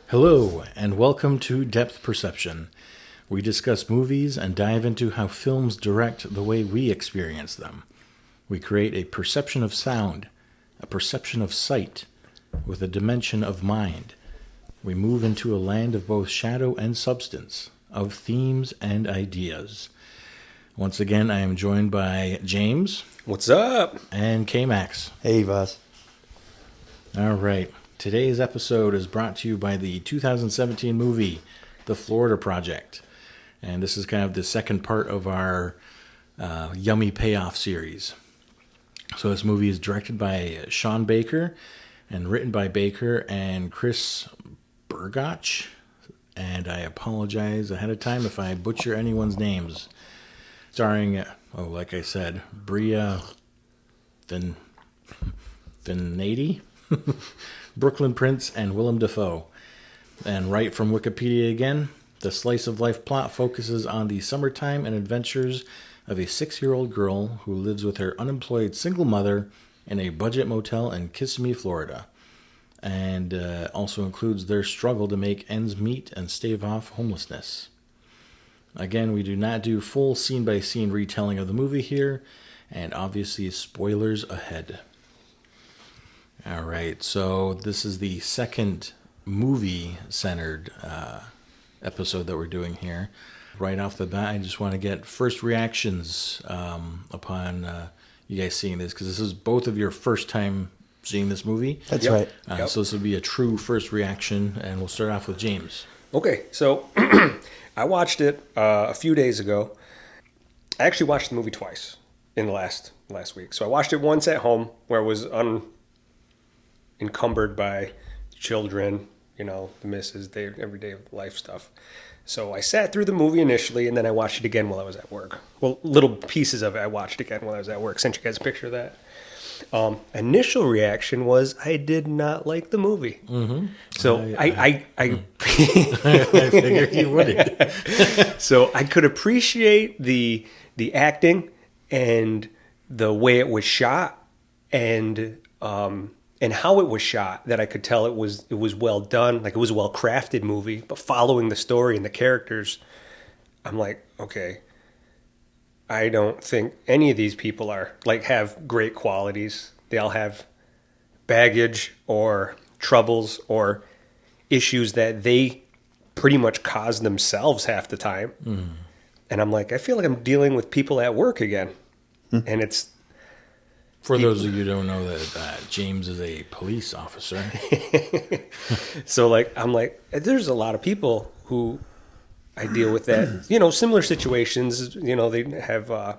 Hello, and welcome to Depth Perception. We discuss movies and dive into how films direct the way we experience them. We create a perception of sound, a perception of sight, with a dimension of mind. We move into a land of both shadow and substance, of themes and ideas. Once again, I am joined by James. What's up? And Kmax. Hey, Voz. All right. Today's episode is brought to you by the 2017 movie, The Florida Project. And this is kind of the second part of our Yummy Payoff series. So this movie is directed by Sean Baker and written by Baker and Chris Burgach. And I apologize ahead of time if I butcher anyone's names. Starring, like I said, Bria Finnady, Brooklyn Prince, and Willem Dafoe. And right from Wikipedia again, the slice-of-life plot focuses on the summertime and adventures of a 6-year-old girl who lives with her unemployed single mother in a budget motel in Kissimmee, Florida. And also includes their struggle to make ends meet and stave off homelessness. Again, we do not do full scene-by-scene retelling of the movie here, and obviously spoilers ahead. All right, so this is the second movie-centered episode that we're doing here. Right off the bat, I just want to get first reactions upon you guys seeing this, because this is both of your first time seeing this movie. That's right. So this will be a true first reaction, and we'll start off with James. Okay, so I watched it a few days ago. I actually watched the movie twice in the last week. So I watched it once at home, where it was unencumbered by children, the missus, everyday life stuff. So I sat through the movie initially, and then I watched it again while I was at work. Well, little pieces of it I watched again while I was at work. Sent you guys a picture of that. Initial reaction was I did not like the movie. Mm-hmm. So I figured you wouldn't. So I could appreciate the acting and the way it was shot and how it was shot, that I could tell it was well done, like it was a well crafted movie. But following the story and the characters, I'm like, okay, I don't think any of these people have great qualities. They all have baggage or troubles or issues that they pretty much cause themselves half the time. Mm. And I'm like, I feel like I'm dealing with people at work again. Mm. And it's... For those of you who don't know that James is a police officer. So I'm like, there's a lot of people who I deal with that, similar situations, they have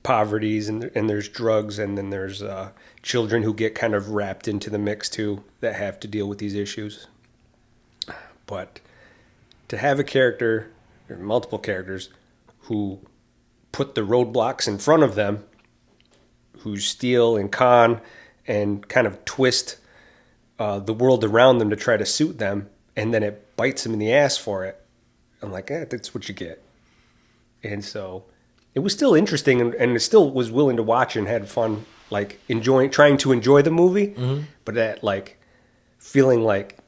poverties and there's drugs, and then there's children who get kind of wrapped into the mix too, that have to deal with these issues. But to have a character, or multiple characters, who put the roadblocks in front of them, who steal and con and kind of twist the world around them to try to suit them, and then it bites them in the ass for it. I'm like, that's what you get. And so it was still interesting, and it still was willing to watch and had fun, trying to enjoy the movie, mm-hmm. But that feeling like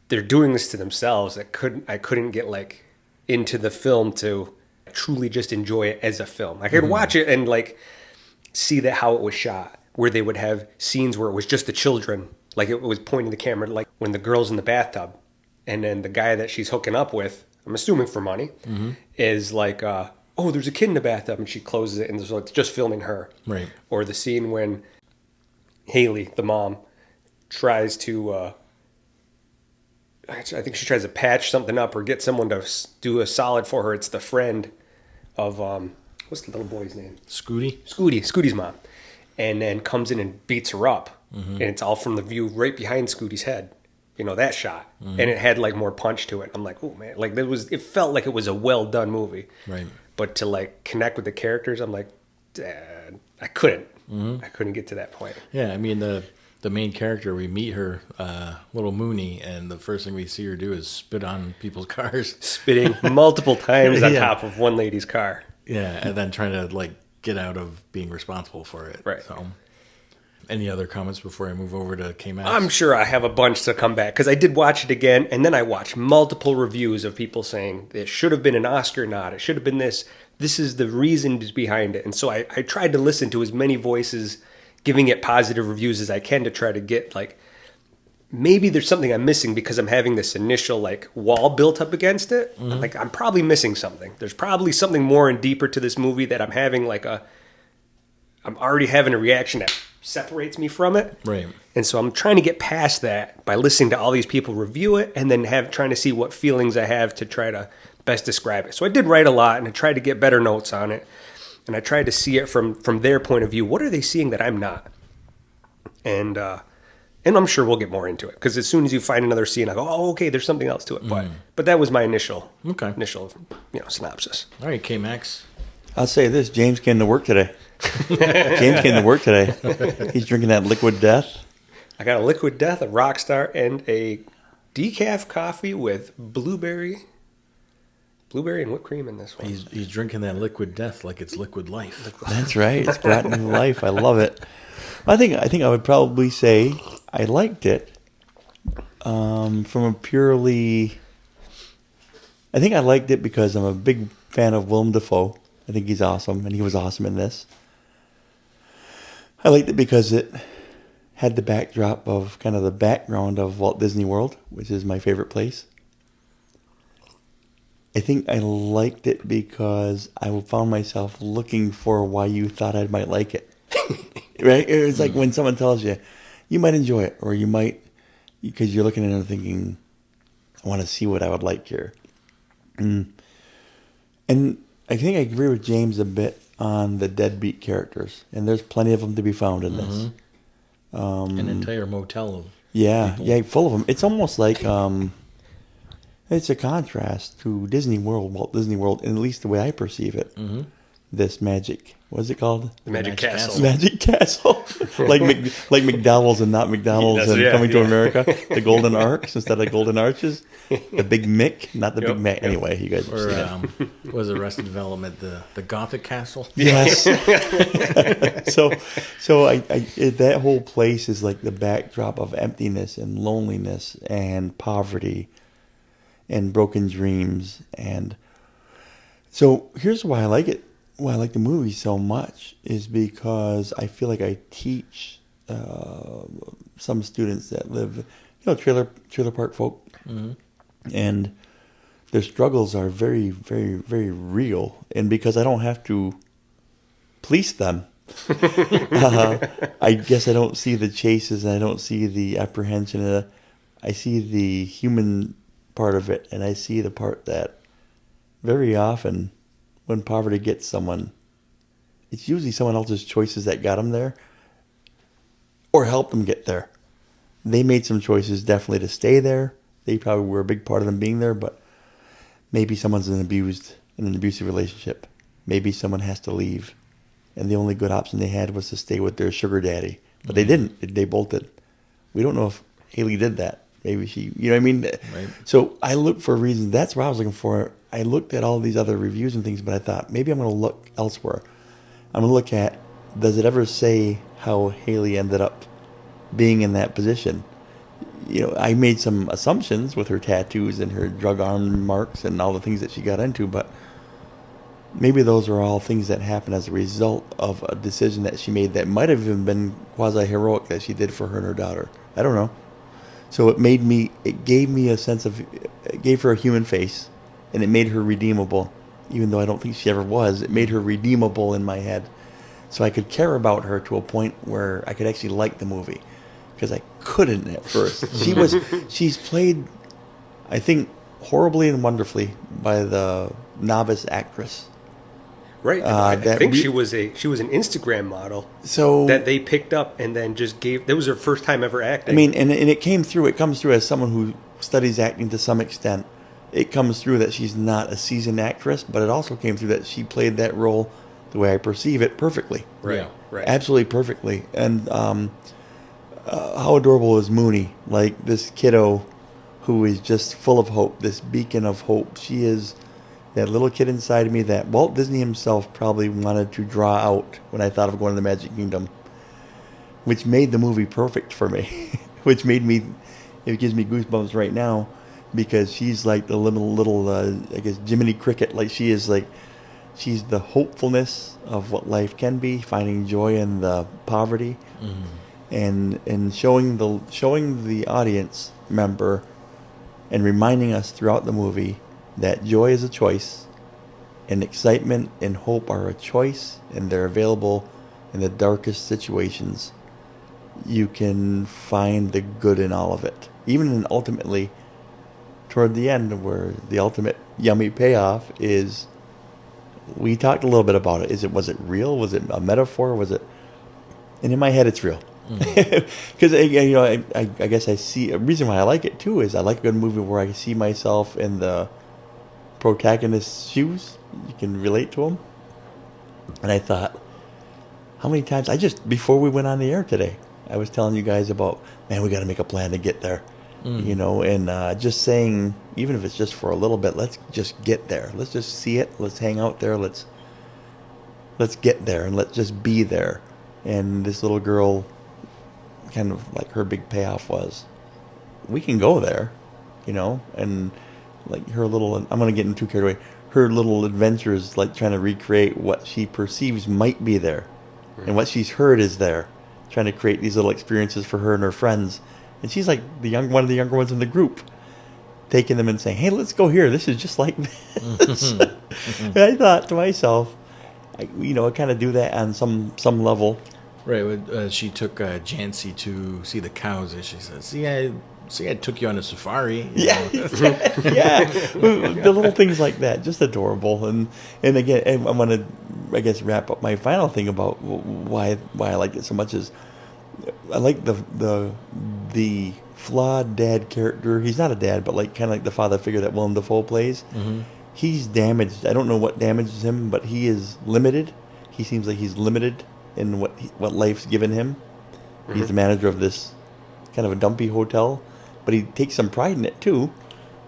they're doing this to themselves. I couldn't get into the film to truly just enjoy it as a film. I could mm-hmm. watch it and see how it was shot, where they would have scenes where it was just the children, it was pointing the camera, when the girl's in the bathtub, and then the guy that she's hooking up with, I'm assuming for money, mm-hmm. is oh, there's a kid in the bathtub, and she closes it, and so it's just filming her. Right. Or the scene when Haley, the mom, tries to, I think she tries to patch something up or get someone to do a solid for her. It's the friend of, what's the little boy's name? Scooty's mom. And then comes in and beats her up, mm-hmm. and it's all from the view right behind Scooty's head. That shot. Mm-hmm. And it had more punch to it. I'm like, oh man, it felt like it was a well done movie. Right. But to connect with the characters, I'm like, I couldn't. Mm-hmm. I couldn't get to that point. Yeah, I mean the main character, we meet her, little Mooney, and the first thing we see her do is spit on people's cars. Spitting multiple times on top of one lady's car. Yeah, and then trying to get out of being responsible for it. Right. So, any other comments before I move over to Kmax? I'm sure I have a bunch to come back because I did watch it again, and then I watched multiple reviews of people saying it should have been an Oscar nod. It should have been this. This is the reason behind it. And so I tried to listen to as many voices giving it positive reviews as I can to try to get, like, maybe there's something I'm missing because I'm having this initial, like, wall built up against it. Mm-hmm. Like, I'm probably missing something. There's probably something more and deeper to this movie that I'm having, like, I'm already having a reaction that separates me from it. Right. And so I'm trying to get past that by listening to all these people review it and then trying to see what feelings I have to try to best describe it. So I did write a lot, and I tried to get better notes on it. And I tried to see it from their point of view. What are they seeing that I'm not? And I'm sure we'll get more into it, because as soon as you find another scene, I go, oh, okay, there's something else to it. But that was my initial synopsis. All right, Kmax. I'll say this: James came to work today. James came to work today. He's drinking that Liquid Death. I got a Liquid Death, a Rockstar, and a decaf coffee with blueberry and whipped cream in this one. He's drinking that Liquid Death like it's Liquid Life. That's right. It's brought new life. I love it. I think I would probably say I liked it from a purely. I think I liked it because I'm a big fan of Willem Dafoe. I think he's awesome, and he was awesome in this. I liked it because it had the backdrop of kind of the background of Walt Disney World, which is my favorite place. I think I liked it because I found myself looking for why you thought I might like it. Right? It's like when someone tells you, you might enjoy it, or you might, because you're looking at it and thinking, I want to see what I would like here. And I think I agree with James a bit on the deadbeat characters, and there's plenty of them to be found in this. An entire motel of people. Full of them. It's almost like it's a contrast to Disney World, Walt Disney World, and at least the way I perceive it. Mm-hmm. This magic, what's it called? The Magic Castle. Magic Castle, like McDowell's and not McDonald's and Coming to America. The Golden Arcs instead of Golden Arches. The Big Mick, not the Big Mac. Anyway, you guys have seen it. Was Arrested Development the Gothic Castle? Yes. so I that whole place is like the backdrop of emptiness and loneliness and poverty and broken dreams. And so here's why I like it. Why I like the movie so much is because I feel like I teach some students that live, trailer park folk, and their struggles are very, very, very real. And because I don't have to police them, I guess I don't see the chases and I don't see the apprehension. I see the human part of it, and I see the part that very often, when poverty gets someone, it's usually someone else's choices that got them there or helped them get there. They made some choices definitely to stay there. They probably were a big part of them being there, but maybe someone's in an abusive relationship. Maybe someone has to leave, and the only good option they had was to stay with their sugar daddy. But they didn't. They bolted. We don't know if Haley did that. Maybe she, you know what I mean? Right. So I looked for a reason. That's what I was looking for. I looked at all these other reviews and things, but I thought maybe I'm going to look elsewhere. I'm going to look at, does it ever say how Haley ended up being in that position? I made some assumptions with her tattoos and her drug arm marks and all the things that she got into, but maybe those are all things that happened as a result of a decision that she made that might have even been quasi-heroic that she did for her and her daughter. I don't know. So it gave me a sense of, it gave her a human face, and it made her redeemable. Even though I don't think she ever was, it made her redeemable in my head. So I could care about her to a point where I could actually like the movie. Because I couldn't at first. She's played, I think, horribly and wonderfully by the novice actress. Right. I think she was an Instagram model. So that they picked up and then just gave. That was her first time ever acting. I mean, and it comes through as someone who studies acting to some extent. It comes through that she's not a seasoned actress, but it also came through that she played that role the way I perceive it perfectly. Right. Yeah. Right. Absolutely perfectly. And how adorable is Mooney? Like this kiddo who is just full of hope, this beacon of hope. She is that little kid inside of me that Walt Disney himself probably wanted to draw out when I thought of going to the Magic Kingdom, which made the movie perfect for me, which made me, it gives me goosebumps right now, because she's like the little I guess Jiminy Cricket. Like she is like, she's the hopefulness of what life can be, finding joy in the poverty, and showing the audience member and reminding us throughout the movie that joy is a choice, and excitement and hope are a choice, and they're available in the darkest situations. You can find the good in all of it, even in ultimately toward the end, where the ultimate yummy payoff is. We talked a little bit about it. Was it real? Was it a metaphor? Was it? And in my head, it's real. Because I guess I see a reason why I like it too is I like a good movie where I see myself in the protagonist's shoes. You can relate to him. And I thought, how many times before we went on the air today, I was telling you guys about, man, we got to make a plan to get there. And just saying, even if it's just for a little bit, let's just get there. Let's just see it. Let's hang out there. Let's get there, and let's just be there. And this little girl, kind of like her big payoff was, we can go there, and like her little, I'm going to get too carried away, her little adventures, like trying to recreate what she perceives might be there, and what she's heard is there, trying to create these little experiences for her and her friends. And she's like one of the younger ones in the group, taking them and saying, hey, let's go here. This is just like this. And I thought to myself, I kind of do that on some level. Right. She took Jancy to see the cows, and she said, see, I took you on a safari. Yeah. Yeah. The little things like that, just adorable. And again, I want to, I guess, wrap up my final thing about why I like it so much is, I like the flawed dad character. He's not a dad, but like kind of like the father figure that Willem Dafoe plays. Mm-hmm. He's damaged. I don't know what damages him, but he is limited. He seems like he's limited in what life's given him. Mm-hmm. He's the manager of this kind of a dumpy hotel, but he takes some pride in it too.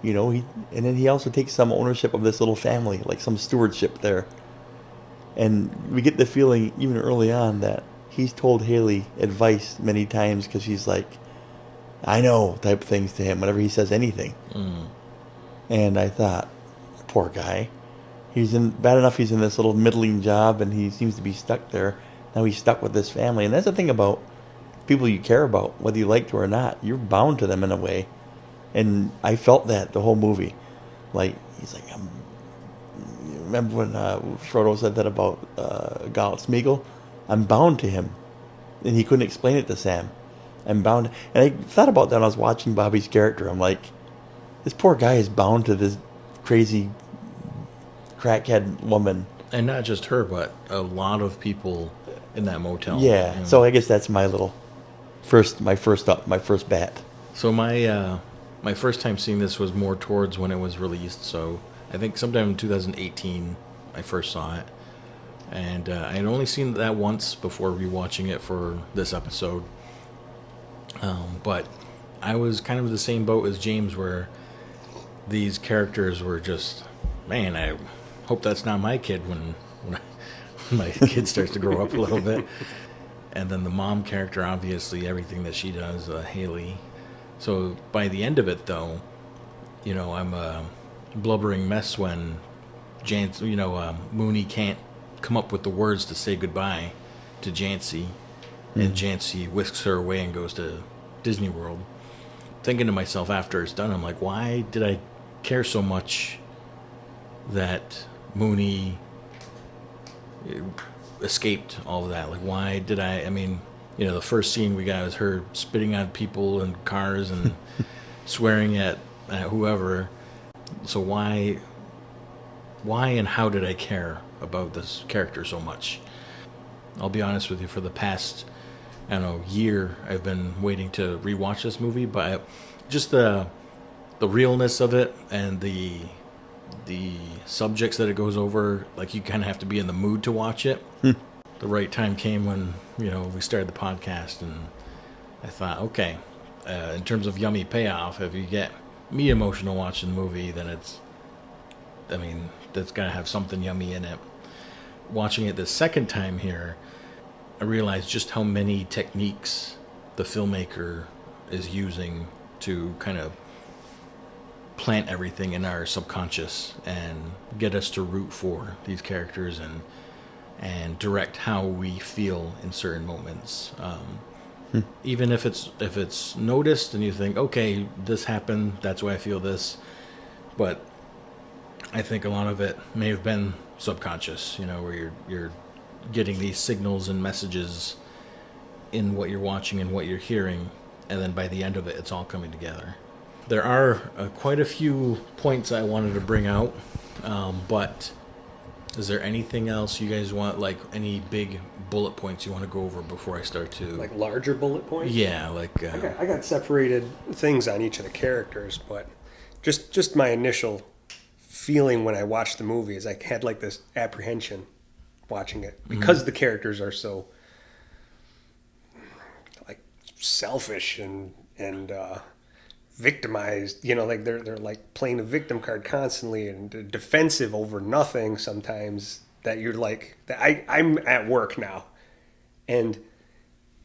And then he also takes some ownership of this little family, like some stewardship there. And we get the feeling even early on that he's told Haley advice many times because she's like, I know, type things to him whenever he says anything. And I thought, poor guy. Bad enough he's in this little middling job and he seems to be stuck there. Now he's stuck with this family. And that's the thing about people you care about, whether you like to or not. You're bound to them in a way. And I felt that the whole movie. Like, he's like, remember when Frodo said that about Galt Smeagol? I'm bound to him. And he couldn't explain it to Sam. I'm bound. And I thought about that when I was watching Bobby's character. I'm like, this poor guy is bound to this crazy crackhead woman. And not just her, but a lot of people in that motel. Yeah. So I guess that's my first bat. So my first time seeing this was more towards when it was released. So I think sometime in 2018 I first saw it. And I had only seen that once before rewatching it for this episode. But I was kind of the same boat as James, where these characters were just, man, I hope that's not my kid when my kid starts to grow up a little bit. And then the mom character, obviously, everything that she does, Haley. So by the end of it, though, I'm a blubbering mess when Mooney can't come up with the words to say goodbye to Jancy, and Jancy whisks her away and goes to Disney World. Thinking to myself after it's done, I'm like, why did I care so much that Mooney escaped all of that? Like, why did the first scene we got was her spitting on people and cars and swearing at whoever. So why and how did I care about this character so much? I'll be honest with you, for the past, year, I've been waiting to rewatch this movie, but just the realness of it and the subjects that it goes over, like, you kind of have to be in the mood to watch it. The right time came when, we started the podcast, and I thought, okay, in terms of yummy payoff, if you get me emotional watching the movie, then that's got to have something yummy in it. Watching it the second time here, I realized just how many techniques the filmmaker is using to kind of plant everything in our subconscious and get us to root for these characters and direct how we feel in certain moments. Even if it's noticed and you think, okay, this happened, that's why I feel this. But I think a lot of it may have been subconscious, where you're getting these signals and messages in what you're watching and what you're hearing, and then by the end of it, it's all coming together. There are quite a few points I wanted to bring out, but is there anything else you guys want, like any big bullet points you want to go over before I start to... Like larger bullet points? Yeah, like... I got separated things on each of the characters, but just my initial feeling when I watched the movie is I had like this apprehension watching it because the characters are so like selfish and victimized, like they're like playing the victim card constantly and defensive over nothing sometimes, that you're like, I'm at work now, and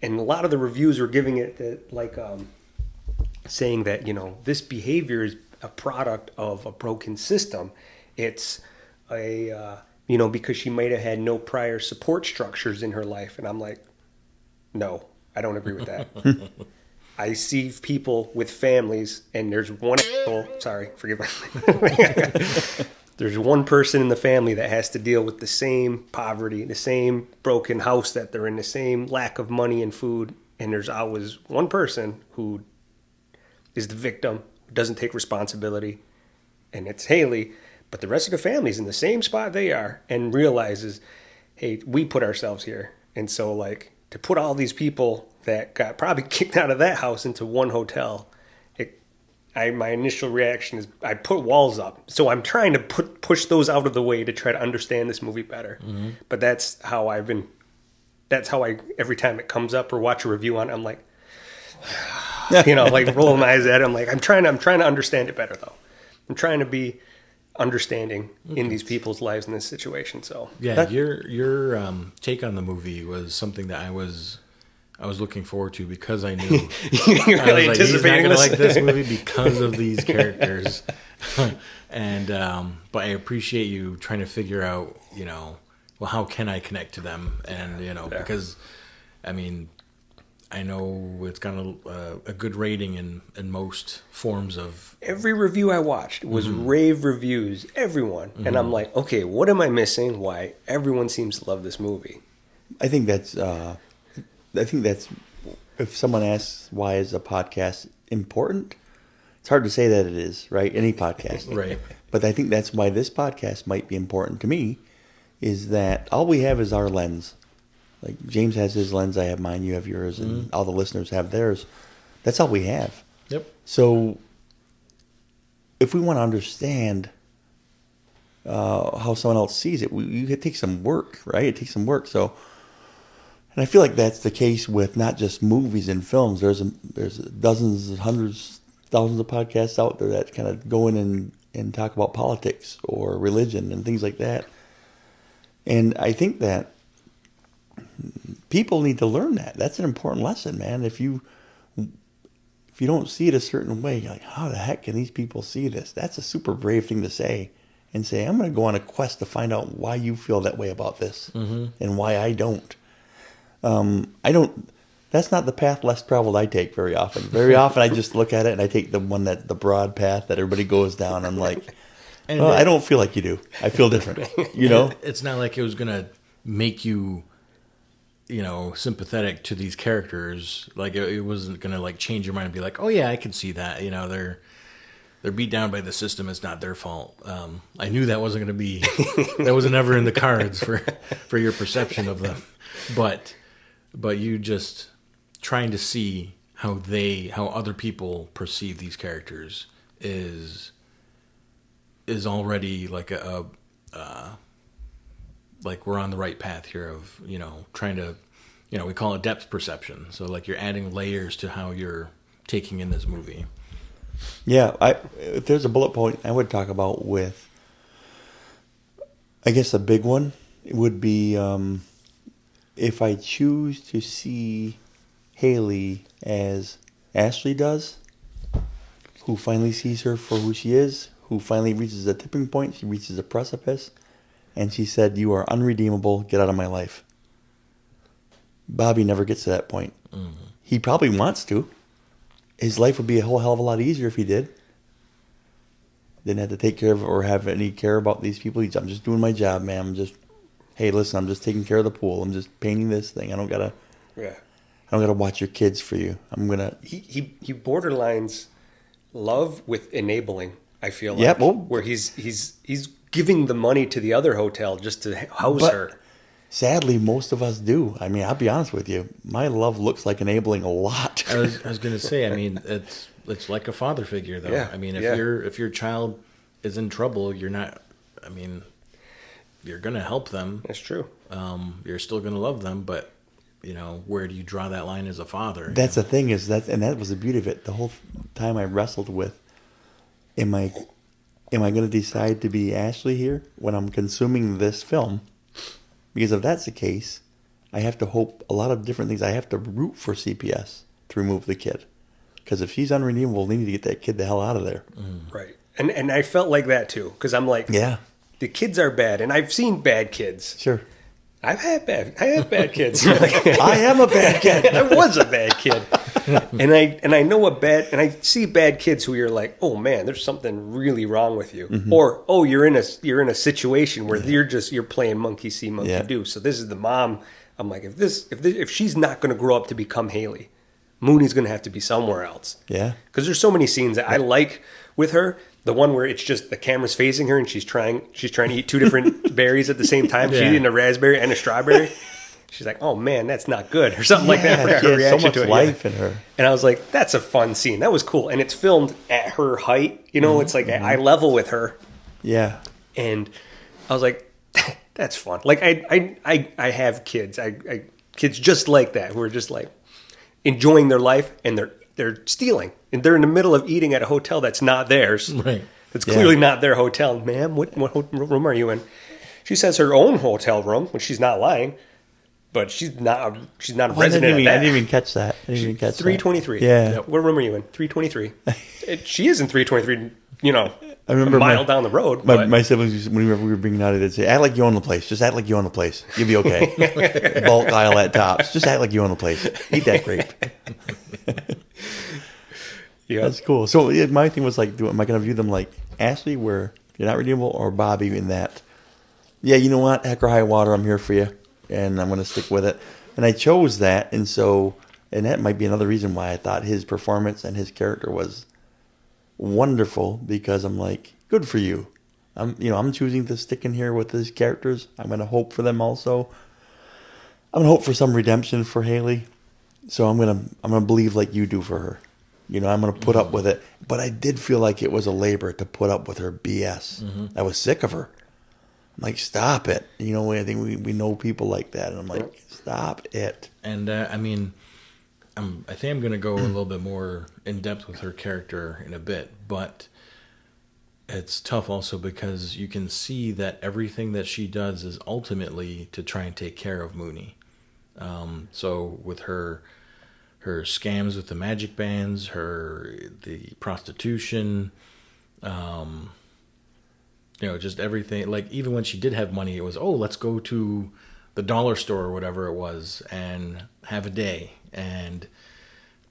a lot of the reviews were giving it that, like saying that this behavior is a product of a broken system. It's because she might have had no prior support structures in her life. And I'm like, no, I don't agree with that. I see people with families, and there's one sorry, forgive me. There's one person in the family that has to deal with the same poverty, the same broken house that they're in, the same lack of money and food. And there's always one person who is the victim, doesn't take responsibility, and it's Haley. But the rest of the family's in the same spot they are, and realizes, hey, we put ourselves here. And so, like, to put all these people that got probably kicked out of that house into one hotel, my initial reaction is I put walls up. So I'm trying to push those out of the way to try to understand this movie better. Mm-hmm. But that's how every time it comes up or watch a review on it, I'm like, like rolling my eyes at it. I'm like, I'm trying to understand it better, though. I'm trying to be understanding in these people's lives in this situation. So yeah, your take on the movie was something that I was looking forward to, because I knew you're really I was like, he's not going to like this movie because of these characters. And but I appreciate you trying to figure out, well, how can I connect to them? And because I mean, I know it's got a good rating in most forms of... Every review I watched was rave reviews, everyone. Mm-hmm. And I'm like, okay, what am I missing? Why everyone seems to love this movie? I think that's if someone asks why is a podcast important, it's hard to say that it is, right? Any podcast. Right. But I think that's why this podcast might be important to me, is that all we have is our lens. Like James has his lens, I have mine, you have yours, and all the listeners have theirs. That's all we have. Yep. So if we want to understand how someone else sees it, it takes some work, right? It takes some work. So, and I feel like that's the case with not just movies and films. There's dozens, hundreds, thousands of podcasts out there that kind of go in and talk about politics or religion and things like that. And I think that people need to learn that. That's an important lesson, man. If you don't see it a certain way, you're like, how the heck can these people see this? That's a super brave thing to say. And say, I'm going to go on a quest to find out why you feel that way about this and why I don't. That's not the path less traveled I take very often. Very often I just look at it and I take the broad path that everybody goes down. I'm like, I don't feel like you do. I feel different, It's not like it was going to make you, sympathetic to these characters. Like it wasn't going to like change your mind and be like, oh yeah, I can see that. They're beat down by the system. It's not their fault. I knew that wasn't going to be, that wasn't ever in the cards for your perception of them. But you just trying to see how other people perceive these characters is already like like we're on the right path here of, trying to, we call it depth perception. So like you're adding layers to how you're taking in this movie. Yeah. If there's a bullet point I would talk about with I guess a big one would be if I choose to see Haley as Ashley does, who finally sees her for who she is, who finally reaches a tipping point, she reaches a precipice, and she said, "You are unredeemable, get out of my life." Bobby never gets to that point. Mm-hmm. He probably wants to. His life would be a whole hell of a lot easier if he did. Didn't have to take care of or have any care about these people. I'm just doing my job, man. Hey, listen, I'm just taking care of the pool. I'm just painting this thing. I don't gotta watch your kids for you. He borderlines love with enabling. I feel like, yeah, well, where he's giving the money to the other hotel just to house her. Sadly, most of us do. I mean, I'll be honest with you. My love looks like enabling a lot. I was going to say. I mean, it's like a father figure, though. Yeah, I mean, if your child is in trouble, you're not. I mean, you're going to help them. That's true. You're still going to love them, but where do you draw that line as a father? That's the thing and that was the beauty of it. The whole time I wrestled with, am I going to decide to be Ashley here when I'm consuming this film? Because if that's the case, I have to hope a lot of different things. I have to root for CPS to remove the kid. Because if she's unredeemable, they need to get that kid the hell out of there. Mm. Right. And I felt like that too. Because I'm like, yeah, the kids are bad. And I've seen bad kids. Sure. I have bad kids. I am a bad kid. I was a bad kid. And I know and I see bad kids who you're like, oh man, there's something really wrong with you. Mm-hmm. Or, oh, you're in a situation where you're playing monkey see, monkey do. So this is the mom. I'm like, if she's not going to grow up to become Haley, Mooney's going to have to be somewhere else. Yeah. Because there's so many scenes that I like with her. The one where it's just the camera's facing her and she's trying to eat two different berries at the same time. She's eating a raspberry and a strawberry. She's like, "Oh man, that's not good," or something like that. I forgot her reaction so much to it. Life in her. And I was like, "That's a fun scene. That was cool." And it's filmed at her height. It's like eye level with her. Yeah. And I was like, "That's fun." Like I have kids. I kids just like that who are just like enjoying their life and they're stealing and they're in the middle of eating at a hotel that's not theirs. Right. It's clearly not their hotel. Ma'am, what room are you in? She says her own hotel room, which she's not lying. But she's not a resident of that. I didn't even catch that. 323. Yeah. What room are you in? 323. She is in 323, I remember a mile down the road. My siblings, whenever we were bringing out, they'd say, act like you own the place. Just act like you own the place. You'll be okay. Bulk aisle at Tops. Just act like you own the place. Eat that grape. Yeah. That's cool. So my thing was like, am I going to view them like Ashley, where you're not redeemable, or Bobby in that, yeah, you know what? Heck or high water, I'm here for you. And I'm going to stick with it. And I chose that. And that might be another reason why I thought his performance and his character was wonderful, because I'm like, good for you. I'm choosing to stick in here with his characters. I'm going to hope for them also. I'm going to hope for some redemption for Haley. So I'm going to believe like you do for her. I'm going to put up with it. But I did feel like it was a labor to put up with her BS. Mm-hmm. I was sick of her. I'm like, stop it. I think we know people like that. And I'm like, stop it. And, I think I'm going to go a little bit more in depth with her character in a bit. But it's tough also because you can see that everything that she does is ultimately to try and take care of Mooney. So with her scams with the magic bands, the prostitution, just everything. Like, even when she did have money, it was, let's go to the dollar store or whatever it was and have a day. And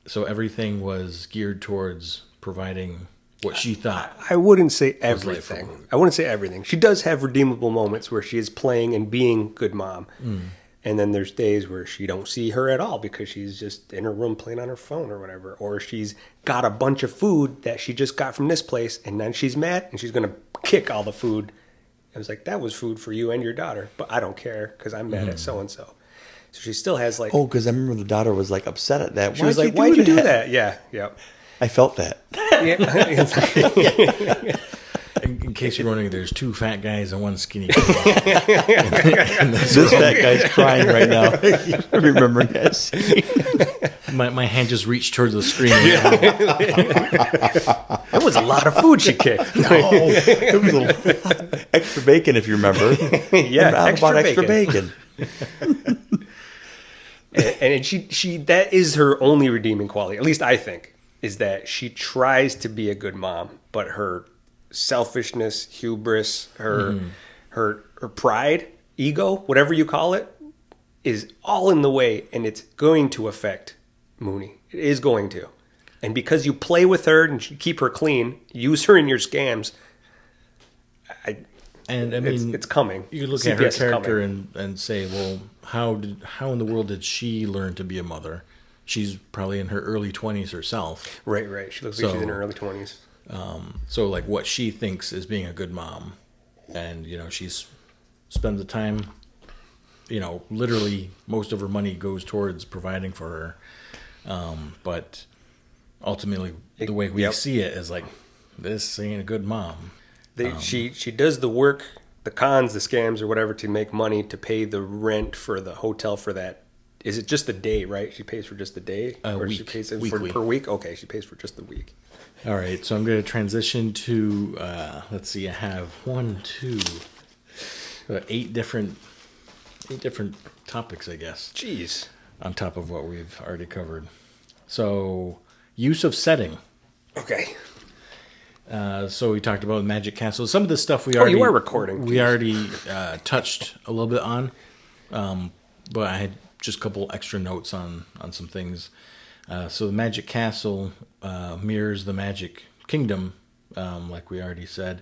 so everything was geared towards providing what she thought. I wouldn't say everything. I wouldn't say everything. She does have redeemable moments where she is playing and being good mom. Mm. And then there's days where she don't see her at all because she's just in her room playing on her phone or whatever. Or she's got a bunch of food that she just got from this place, and then she's mad and she's going to kick all the food. I was like, that was food for you and your daughter, but I don't care because I'm mad at so-and-so. So she still has like... Oh, because I remember the daughter was like upset at that. She was like, why'd you do that? Yeah, yep. I felt that. In case you're wondering, there's two fat guys and one skinny guy. This fat guy's crying right now. I remember that scene. My hand just reached towards the screen. That was a lot of food she kicked. No, it was a little extra bacon, if you remember. Yeah, extra bacon. And she that is her only redeeming quality. At least I think is that she tries to be a good mom, but her selfishness, hubris, her pride, ego, whatever you call it, is all in the way, and it's going to affect Mooney. It is going to. And because you play with her and keep her clean, use her in your scams, I mean, it's coming. You look at her character and say, well, how in the world did she learn to be a mother? She's probably in her early 20s herself. Right. She looks like she's in her early 20s. So like what she thinks is being a good mom, and she's spends the time, literally most of her money goes towards providing for her, but ultimately the way we see it is like, this ain't a good mom. She does the work, the cons, the scams, or whatever, to make money to pay the rent for the hotel for that. Is it just the day, right? She pays for just the day? Or week. She pays Weekly. per week? Okay, she pays for just the week. All right, so I'm going to transition to, let's see, I have 8 different topics, I guess. Jeez. On top of what we've already covered. So, use of setting. Okay. So we talked about Magic Castle. Some of the stuff we already... you are recording. We already touched a little bit on. But I had just a couple extra notes on some things. So the Magic Castle mirrors the Magic Kingdom, like we already said.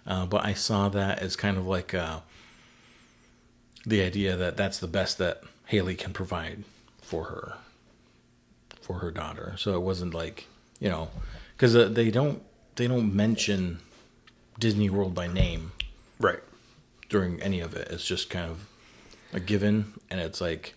But I saw that as kind of like the idea that that's the best that Haley can provide for her daughter. So it wasn't like, because they don't mention Disney World by name, right, during any of it. It's just kind of a given, and it's like,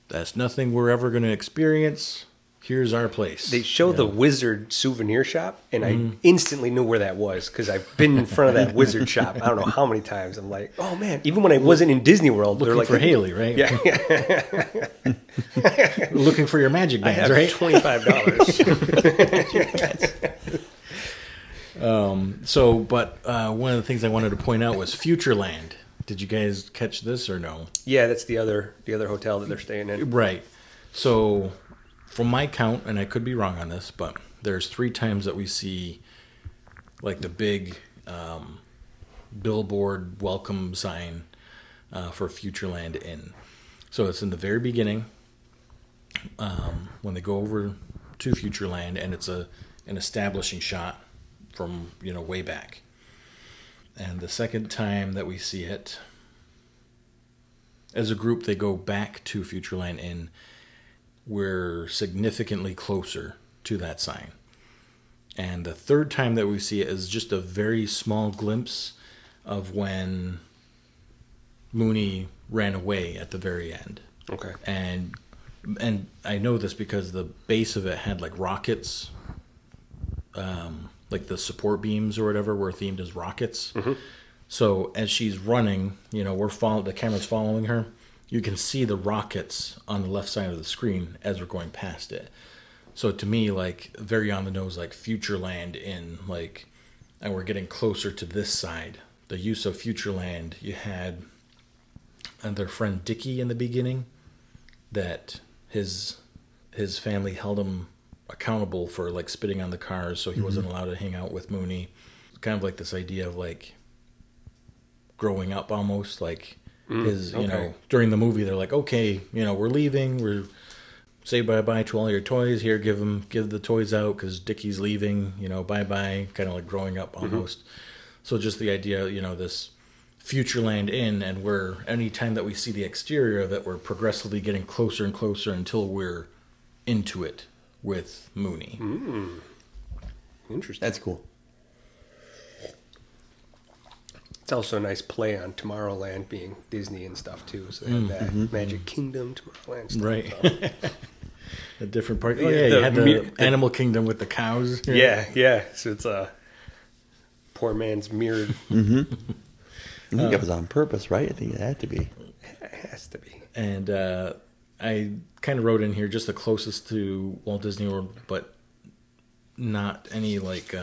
that's nothing we're ever going to experience. Here's our place. They show the Wizard souvenir shop, and I instantly knew where that was because I've been in front of that Wizard shop. I don't know how many times. I'm like, oh man! Even when I wasn't in Disney World, looking they're like for Haley, right? Yeah, looking for your magic bands, right? $25. So, but one of the things I wanted to point out was Futureland. Did you guys catch this or no? Yeah, that's the other hotel that they're staying in. Right. So, from my count, and I could be wrong on this, but there's 3 times that we see like the big billboard welcome sign for Futureland Inn. So it's in the very beginning when they go over to Futureland, and it's an establishing shot from way back. And the second time that we see it, as a group, they go back to Futureland Inn. We're significantly closer to that sign. And the third time that we see it is just a very small glimpse of when Mooney ran away at the very end. Okay. And I know this because the base of it had like rockets, like the support beams or whatever were themed as rockets. Mm-hmm. So as she's running, the camera's following her. You can see the rockets on the left side of the screen as we're going past it. So to me, like, very on the nose, like Futureland Inn, like, and we're getting closer to this side. The use of Futureland, you had their friend Dickie in the beginning, that his family held him accountable for like spitting on the cars, so he wasn't allowed to hang out with Mooney. Kind of like this idea of like growing up almost, like during the movie they're like, okay, we're leaving, we're say bye-bye to all your toys here, give the toys out because Dickie's leaving, bye-bye, kind of like growing up almost. So just the idea, this Futureland Inn, and anytime that we see the exterior of it, we're progressively getting closer and closer until we're into it with Mooney. Interesting. That's cool. It's also a nice play on Tomorrowland being Disney and stuff too. So they have that Magic Kingdom, Tomorrowland stuff. Right. So. A different part. Oh yeah, you had the Animal Kingdom with the cows. Yeah. So it's a poor man's mirrored. I think it was on purpose, right? I think it had to be. It has to be. And I kind of wrote in here just the closest to Walt Disney World, but not any like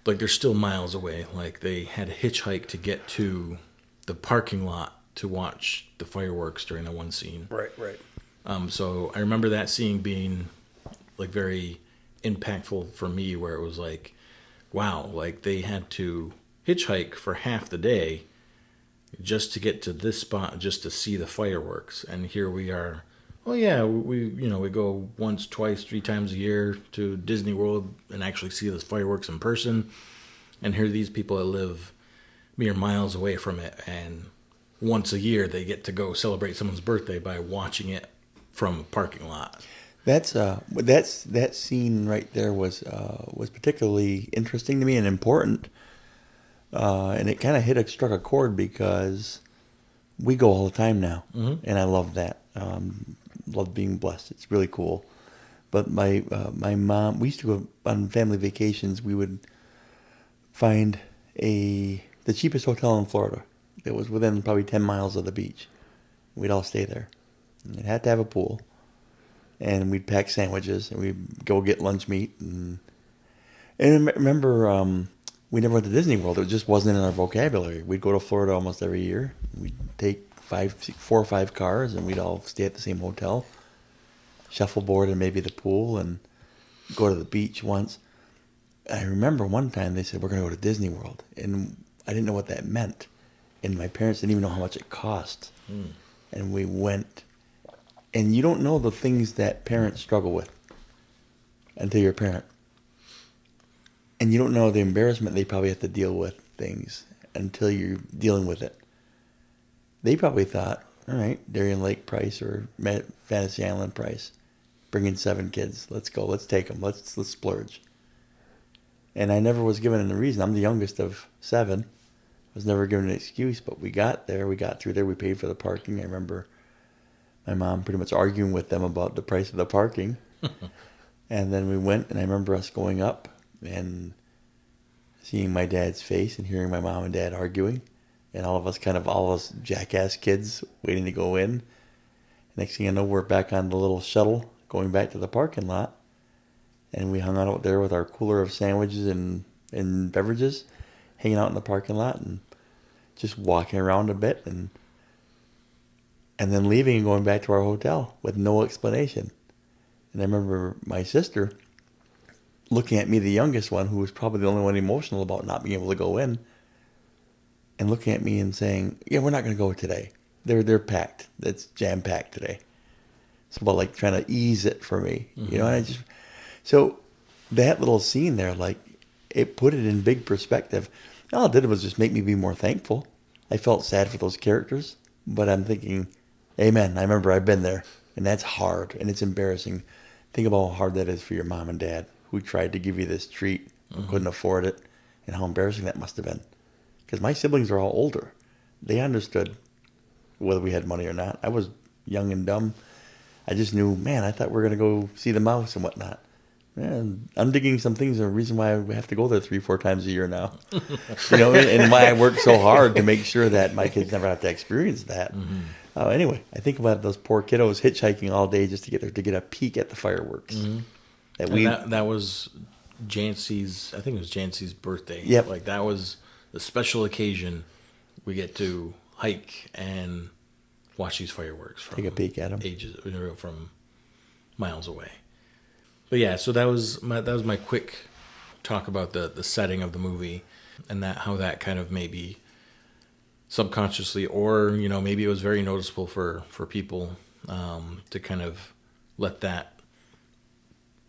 they're still miles away. Like they had to hitchhike to get to the parking lot to watch the fireworks during the one scene. Right. So I remember that scene being like very impactful for me, where it was like, wow, like they had to hitchhike for half the day just to get to this spot, just to see the fireworks. And here we are. Well, yeah, we go once, twice, 3 times a year to Disney World and actually see the fireworks in person. And here are these people that live mere miles away from it, and once a year they get to go celebrate someone's birthday by watching it from a parking lot. That scene right there was particularly interesting to me and important, and it kind of struck a chord because we go all the time now, and I love that. Love being blessed. It's really cool. But my mom, we used to go on family vacations. We would find the cheapest hotel in Florida that was within probably 10 miles of the beach. We'd all stay there. And it had to have a pool. And we'd pack sandwiches, and we'd go get lunch meat. And I remember we never went to Disney World. It just wasn't in our vocabulary. We'd go to Florida almost every year. We'd take 4 or 5 cars, and we'd all stay at the same hotel, shuffleboard and maybe the pool, and go to the beach once. I remember one time they said, we're going to go to Disney World. And I didn't know what that meant. And my parents didn't even know how much it cost. And we went. And you don't know the things that parents struggle with until you're a parent. And you don't know the embarrassment they probably have to deal with things until you're dealing with it. They probably thought, all right, Darien Lake price or Fantasy Island price. Bring in 7 kids. Let's go. Let's take them. Let's splurge. And I never was given a reason. I'm the youngest of 7. I was never given an excuse, but we got there. We got through there. We paid for the parking. I remember my mom pretty much arguing with them about the price of the parking. And then we went, and I remember us going up and seeing my dad's face and hearing my mom and dad arguing. And all of us jackass kids waiting to go in. Next thing I know, we're back on the little shuttle going back to the parking lot. And we hung out there with our cooler of sandwiches and beverages, hanging out in the parking lot and just walking around a bit and then leaving and going back to our hotel with no explanation. And I remember my sister looking at me, the youngest one, who was probably the only one emotional about not being able to go in, and looking at me and saying, yeah, we're not going to go today. They're packed. It's jam-packed today. It's about like trying to ease it for me. You know, and so that little scene there, like, it put it in big perspective. All it did was just make me be more thankful. I felt sad for those characters, but I'm thinking, amen. I remember I've been there, and that's hard, and it's embarrassing. Think about how hard that is for your mom and dad who tried to give you this treat and couldn't afford it, and how embarrassing that must have been. Because my siblings are all older. They understood whether we had money or not. I was young and dumb. I just knew, man, I thought we were going to go see the mouse and whatnot. Man, I'm digging some things, the reason why we have to go there 3-4 times a year now. You know, and why I work so hard to make sure that my kids never have to experience that. Anyway, I think about those poor kiddos hitchhiking all day just to get there to get a peek at the fireworks. That was Jancy's, I think it was Jancy's birthday. Yep. Like that was the special occasion we get to hike and watch these fireworks from take a peek at them. From miles away. But yeah, so that was my quick talk about the setting of the movie and how that kind of maybe subconsciously, or maybe it was very noticeable for people to kind of let that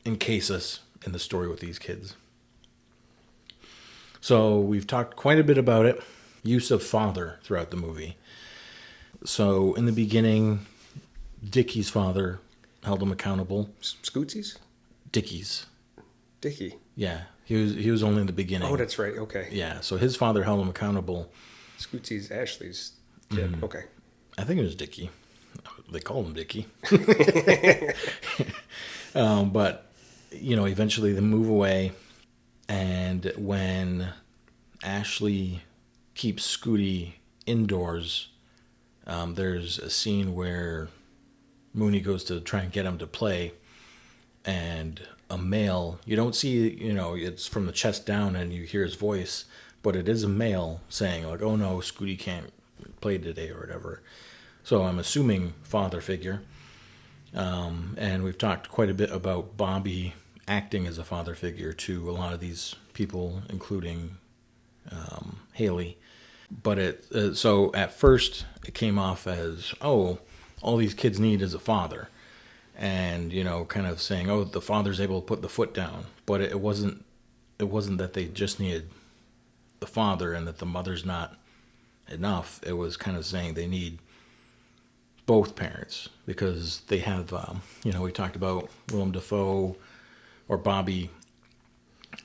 encase us in the story with these kids. So we've talked quite a bit about it. Use of father throughout the movie. So in the beginning, Dickie's father held him accountable. Scootsy's? Dickie's. Dickie. Yeah, he was only in the beginning. Oh, that's right. Okay. Yeah, so his father held him accountable. Scootsy's Ashley's kid. Okay. I think it was Dickie. They called him Dickie. But eventually they move away, and when Ashley keeps Scooty indoors, there's a scene where Mooney goes to try and get him to play, and a male, you don't see, it's from the chest down and you hear his voice, but it is a male saying like, oh no, Scooty can't play today or whatever. So I'm assuming father figure. And we've talked quite a bit about Bobby acting as a father figure to a lot of these people, including Haley. But so at first it came off as, oh, all these kids need is a father. And, kind of saying, oh, the father's able to put the foot down. But it wasn't that they just needed the father and that the mother's not enough. It was kind of saying they need both parents because they have, we talked about Willem Dafoe or Bobby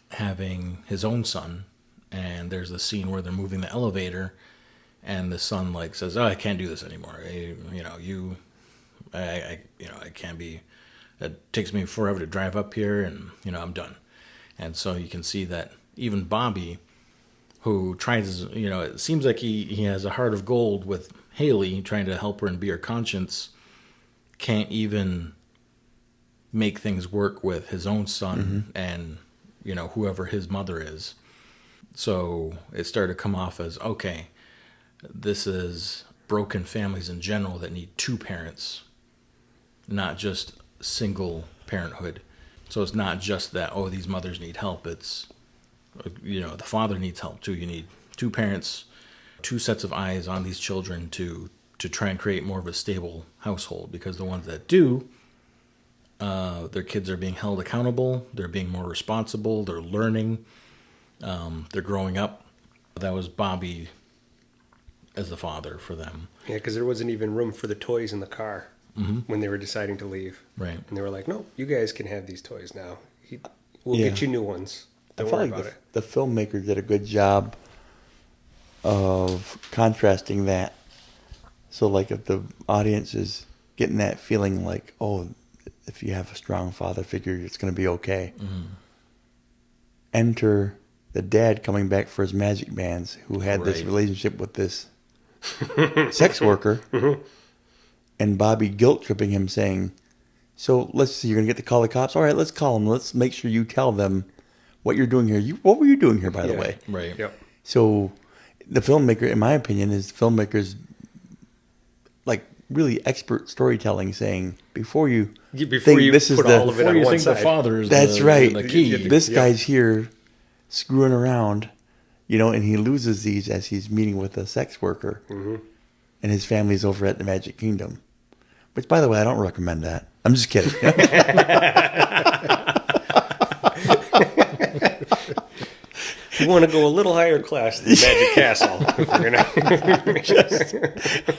having his own son. And there's the scene where they're moving the elevator and the son like says, oh, I can't do this anymore. I can't be, it takes me forever to drive up here and, I'm done. And so you can see that even Bobby, who tries, it seems like he has a heart of gold with Haley trying to help her and be her conscience, can't even make things work with his own son and, whoever his mother is. So it started to come off as, okay, this is broken families in general that need two parents, not just single parenthood. So it's not just that, oh, these mothers need help. It's, the father needs help too. You need two parents, two sets of eyes on these children to try and create more of a stable household, because the ones that do, their kids are being held accountable. They're being more responsible. They're learning. They're growing up. That was Bobby as the father for them. Yeah, because there wasn't even room for the toys in the car when they were deciding to leave. Right. And they were like, no, you guys can have these toys now. We'll get you new ones. Don't worry about it. The filmmaker did a good job of contrasting that. So, like, if the audience is getting that feeling like, oh, if you have a strong father figure, it's going to be okay. Enter the dad coming back for his magic bands, who had this relationship with this sex worker, and Bobby guilt tripping him, saying, so let's see, you're going to get to call the cops? All right, let's call them. Let's make sure you tell them what you're doing here. What were you doing here, by the way? Right. Yep. So the filmmaker, in my opinion, is filmmakers like really expert storytelling, saying before you think this is all of it on one side. The father is the key. This guy's here screwing around, and he loses these as he's meeting with a sex worker, and his family's over at the Magic Kingdom. Which, by the way, I don't recommend that. I'm just kidding. You want to go a little higher class than Magic Castle.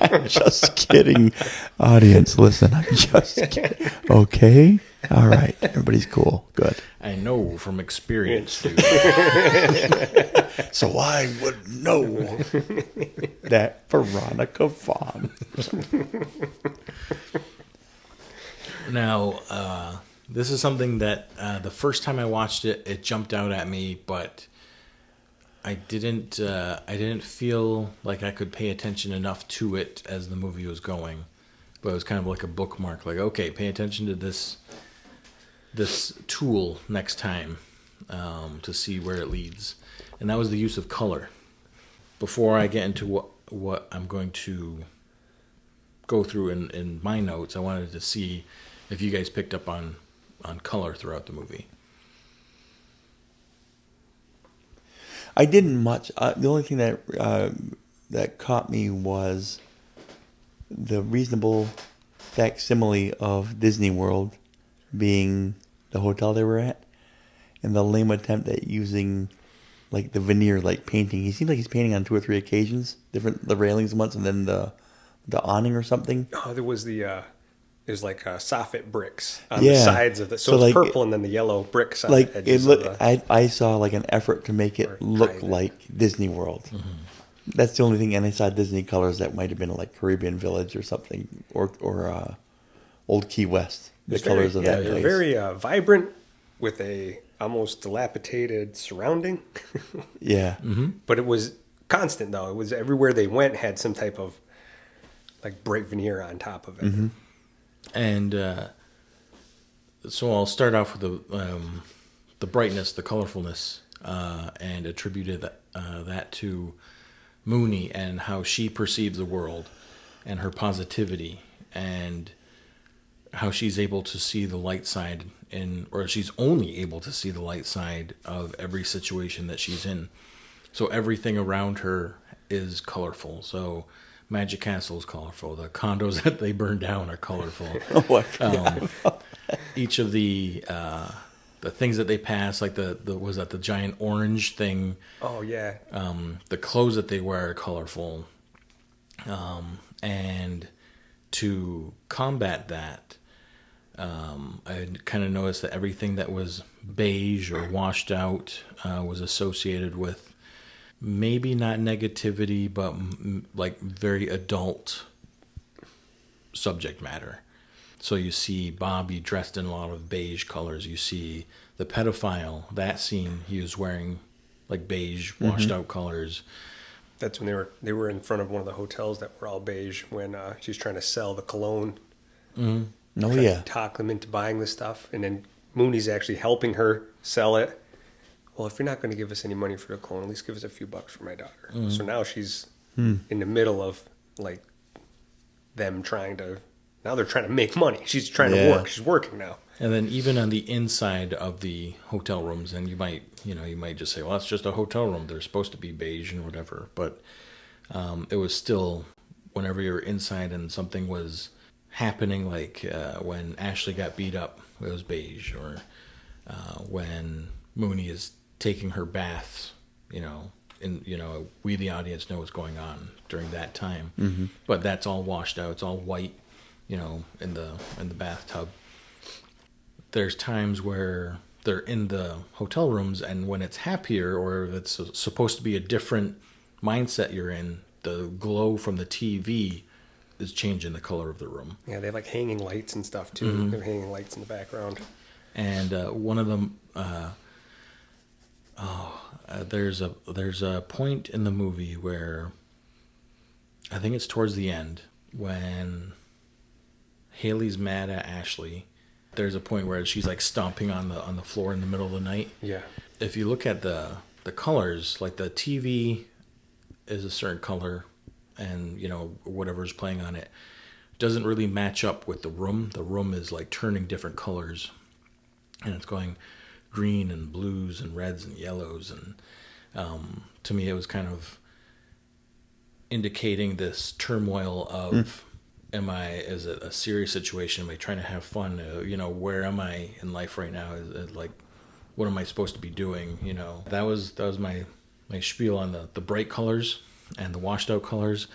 I'm just kidding. Audience, listen, I'm just kidding. Okay? All right. Everybody's cool. Good. I know from experience, dude. So I would know that Veronica Vaughn. Now, this is something that the first time I watched it, it jumped out at me, but I didn't feel like I could pay attention enough to it as the movie was going. But it was kind of like a bookmark, like, okay, pay attention to this tool next time to see where it leads. And that was the use of color. Before I get into what I'm going to go through in my notes, I wanted to see if you guys picked up on color throughout the movie. I didn't much. The only thing that caught me was the reasonable facsimile of Disney World being the hotel they were at, and the lame attempt at using like the veneer like painting. He seems like he's painting on 2 or 3 occasions, the railings once, and then the awning or something. Oh, there was there's like soffit bricks on the sides of the, so it's like, purple and then the yellow bricks on the edges. I saw like an effort to make it look like Disney World. That's the only thing. And I saw Disney colors that might have been like Caribbean Village or something, or Old Key West. The colors of that place. Very vibrant with a almost dilapidated surrounding. Yeah. But it was constant though. It was everywhere they went had some type of like bright veneer on top of it. And so I'll start off with the brightness, the colorfulness, and attributed that to Mooney and how she perceives the world and her positivity and how she's able to see the light side or she's only able to see the light side of every situation that she's in. So everything around her is colorful. So Magic Castle is colorful. The condos that they burn down are colorful. Oh my God. Each of the things that they pass, like the was that the giant orange thing? Oh yeah. The clothes that they wear are colorful. And to combat that, I kind of noticed that everything that was beige or washed out was associated with maybe not negativity, but like very adult subject matter. So you see Bobby dressed in a lot of beige colors. You see the pedophile, that scene, he was wearing like beige, washed out colors. That's when they were in front of one of the hotels that were all beige when she's trying to sell the cologne. Oh Trying yeah. to talk them into buying the stuff, and then Mooney's actually helping her sell it. Well, if you're not going to give us any money for the clone, at least give us a few bucks for my daughter. So now she's in the middle of like them trying to. Now they're trying to make money. She's trying to work. She's working now. And then even on the inside of the hotel rooms, and you might just say, well, it's just a hotel room. They're supposed to be beige and whatever. But it was still, whenever you're inside and something was happening, like when Ashley got beat up, it was beige. Or when Mooney is taking her baths, we the audience know what's going on during that time. Mm-hmm. But that's all washed out. It's all white, in the bathtub. There's times where they're in the hotel rooms, and when it's happier or it's supposed to be a different mindset you're in, the glow from the TV is changing the color of the room. Yeah, they have like hanging lights and stuff too. Mm-hmm. They're hanging lights in the background. And one of them, there's a point in the movie where I think it's towards the end when Haley's mad at Ashley. There's a point where she's like stomping on the floor in the middle of the night. Yeah. If you look at the colors, like the TV is a certain color, and whatever's playing on it doesn't really match up with the room. The room is like turning different colors, and it's going green and blues and reds and yellows, and to me it was kind of indicating this turmoil of is it a serious situation? Am I trying to have fun? Where am I in life right now? Is it like, what am I supposed to be doing? That was my spiel on the bright colors and the washed out colors.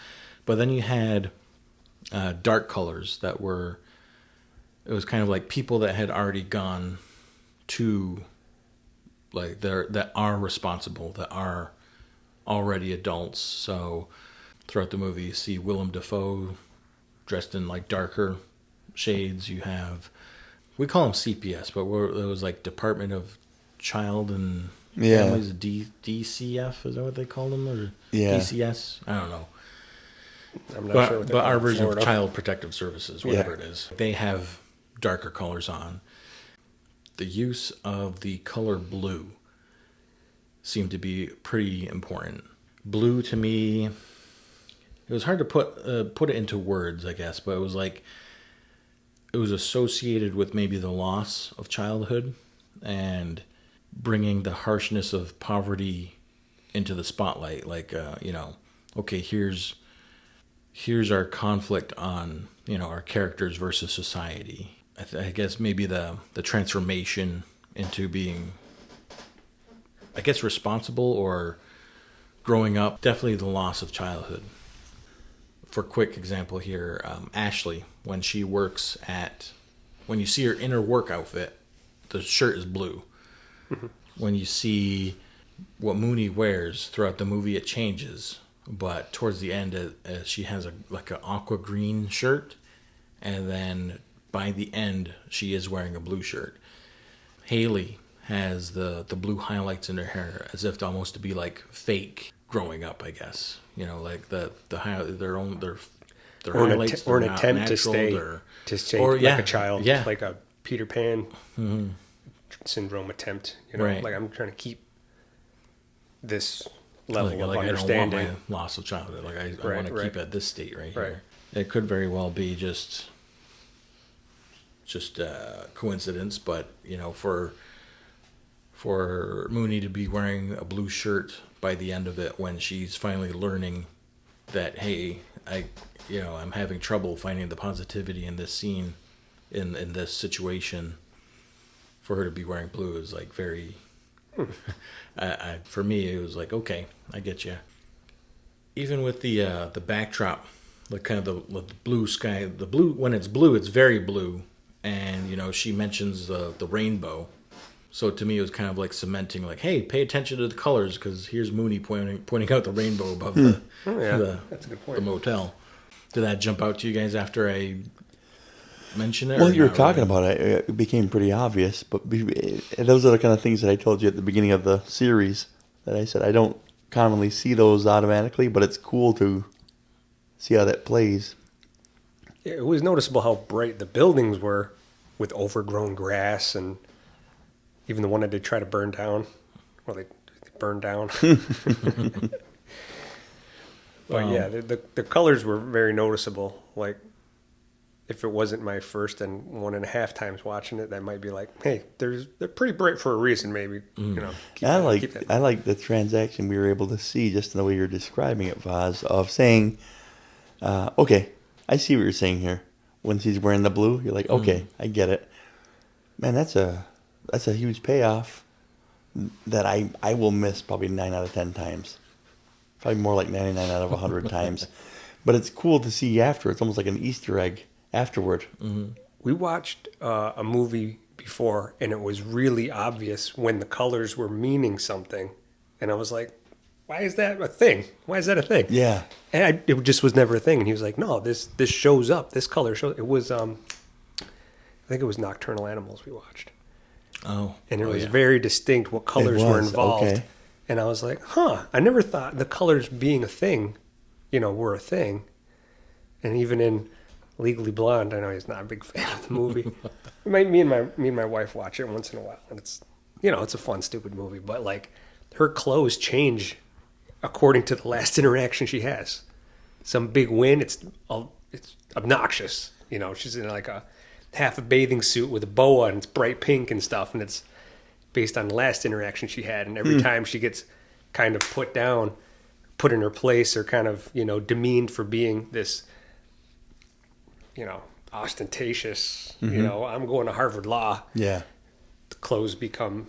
But then you had dark colors it was kind of like people that had already gone to, like, that are responsible, that are already adults. So throughout the movie you see Willem Dafoe dressed in like darker shades. You have, we call them CPS, but it was like Department of Child and Families, DCF, is that what they call them? Or DCS? I don't know. I'm not sure what but our version of Child Protective Services, whatever it is, they have darker colors on. The use of the color blue seemed to be pretty important. Blue to me, it was hard to put it into words, I guess, but it was like, it was associated with maybe the loss of childhood and bringing the harshness of poverty into the spotlight. Like, okay, here's our conflict on, our characters versus society. I guess maybe the transformation into being, I guess, responsible or growing up. Definitely the loss of childhood. For quick example here, Ashley, when she works when you see her in her work outfit, the shirt is blue. Mm-hmm. When you see what Mooney wears throughout the movie, it changes. But towards the end, she has an aqua green shirt, and then by the end, she is wearing a blue shirt. Haley has the blue highlights in her hair, as if almost to be like fake growing up, I guess. Like their highlights, or an they're attempt not to natural, stay. Just change Or, like yeah, a child, yeah. like a Peter Pan syndrome attempt. You know, Right. like I'm trying to keep this level of Like I don't want understanding. my loss of childhood. Like I Right, want to right. keep at this state right Right. here. It could very well be just coincidence, but for Mooney to be wearing a blue shirt by the end of it when she's finally learning that, hey, I'm having trouble finding the positivity in this scene, in this situation. For her to be wearing blue is like very. For me, it was like, okay, I get you. Even with the backdrop, the kind of the blue sky, the blue, when it's blue, it's very blue, and she mentions the rainbow. So to me, it was kind of like cementing, like, hey, pay attention to the colors because here's Mooney pointing out the rainbow above That's a good point. the motel. Did that jump out to you guys after I mentioned it? Well, or you were not talking really? about it. It became pretty obvious, but those are the kind of things that I told you at the beginning of the series that I said I don't commonly see those automatically, but it's cool to see how that plays. It was noticeable how bright the buildings were with overgrown grass, and even the one that they try to burn down. Well, they burned down. But yeah, the colors were very noticeable. Like, if it wasn't my first and 1.5 times watching it, that might be like, hey, they're pretty bright for a reason, maybe. Keep I that- like the transaction we were able to see just in the way you're describing it, Vaz, of saying, okay, I see what you're saying here. When she's wearing the blue, you're like, okay, I get it. Man, that's a huge payoff that I will miss probably 9 out of 10 times. Probably more like 99 out of 100 times. But it's cool to see after. It's almost like an Easter egg afterward. We watched a movie before, and it was really obvious when the colors were meaning something. And I was like, why is that a thing? Why is that a thing? Yeah. And it just was never a thing. And he was like, no, this shows up. This color shows. It was, I think it was Nocturnal Animals we watched. Oh. And it was yeah. very distinct what colors were was, involved. okay. And I was like, I never thought the colors being a thing, were a thing. And even in Legally Blonde, I know he's not a big fan of the movie. me and my wife watch it once in a while, and it's it's a fun, stupid movie. But like, her clothes change according to the last interaction she has. Some big win, it's obnoxious. She's in like a half a bathing suit with a boa, and it's bright pink and stuff, and it's based on the last interaction she had. And every time she gets kind of put down, put in her place, or kind of demeaned for being this ostentatious, I'm going to Harvard Law. Yeah. The clothes become,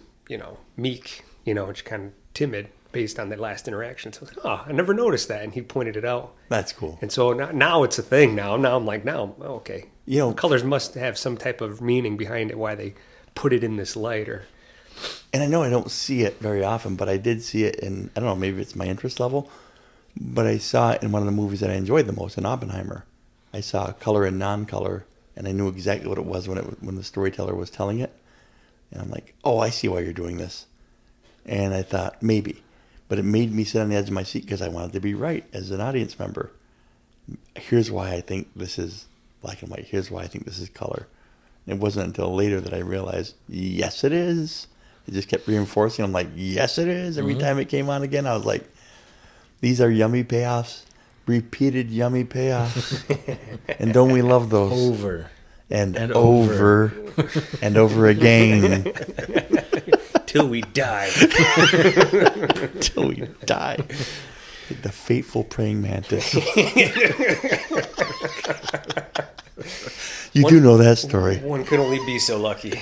meek, and kind of timid based on that last interaction. So I was like, I never noticed that. And he pointed it out. That's cool. And so now it's a thing now. Now I'm like, okay. The colors must have some type of meaning behind it, why they put it in this light. And I know I don't see it very often, but I did see it in, I don't know, maybe it's my interest level, but I saw it in one of the movies that I enjoyed the most, in Oppenheimer. I saw color and non-color, and I knew exactly what it was when the storyteller was telling it. And I'm like, oh, I see why you're doing this. And I thought, maybe. But it made me sit on the edge of my seat because I wanted to be right as an audience member. Here's why I think this is black and white. Here's why I think this is color. It wasn't until later that I realized, yes, it is. It just kept reinforcing. I'm like, yes, it is. Every time it came on again, I was like, these are yummy payoffs. Repeated yummy payoffs. And don't we love those? Over. And over. And over again. Till we die. Till we die. The fateful praying mantis. You do know that story. One could only be so lucky.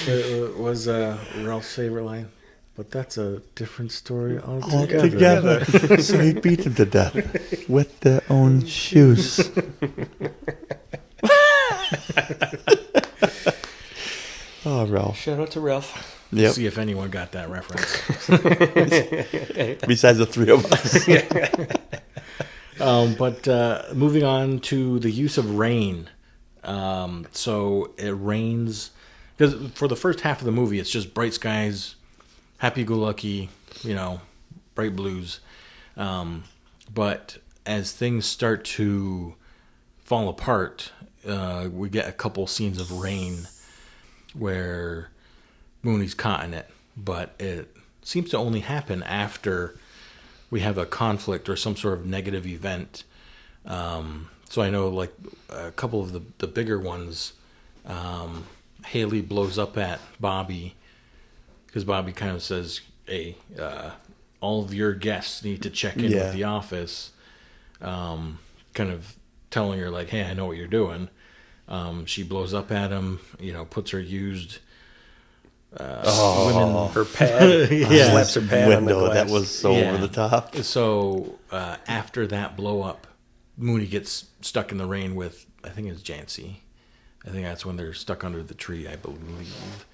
It was Ralph's favorite line, but that's a different story altogether. Altogether. So he beat them to death with their own shoes. Oh, Ralph. Shout out to Ralph. Yep. See if anyone got that reference. Besides the three of us. But moving on to the use of rain. So it rains because for the first half of the movie, it's just bright skies, happy-go-lucky, bright blues. But as things start to fall apart, we get a couple scenes of rain where Mooney's caught in it, but it seems to only happen after we have a conflict or some sort of negative event. So I know, like, a couple of the bigger ones, Haley blows up at Bobby because Bobby kind of says, hey, all of your guests need to check in with the office, kind of telling her, like, hey, I know what you're doing. She blows up at him, puts her used women... her pad. Slaps her pad on the glass. That was so over the top. So after that blow up, Mooney gets stuck in the rain with, I think it's Jancy. I think that's when they're stuck under the tree, I believe.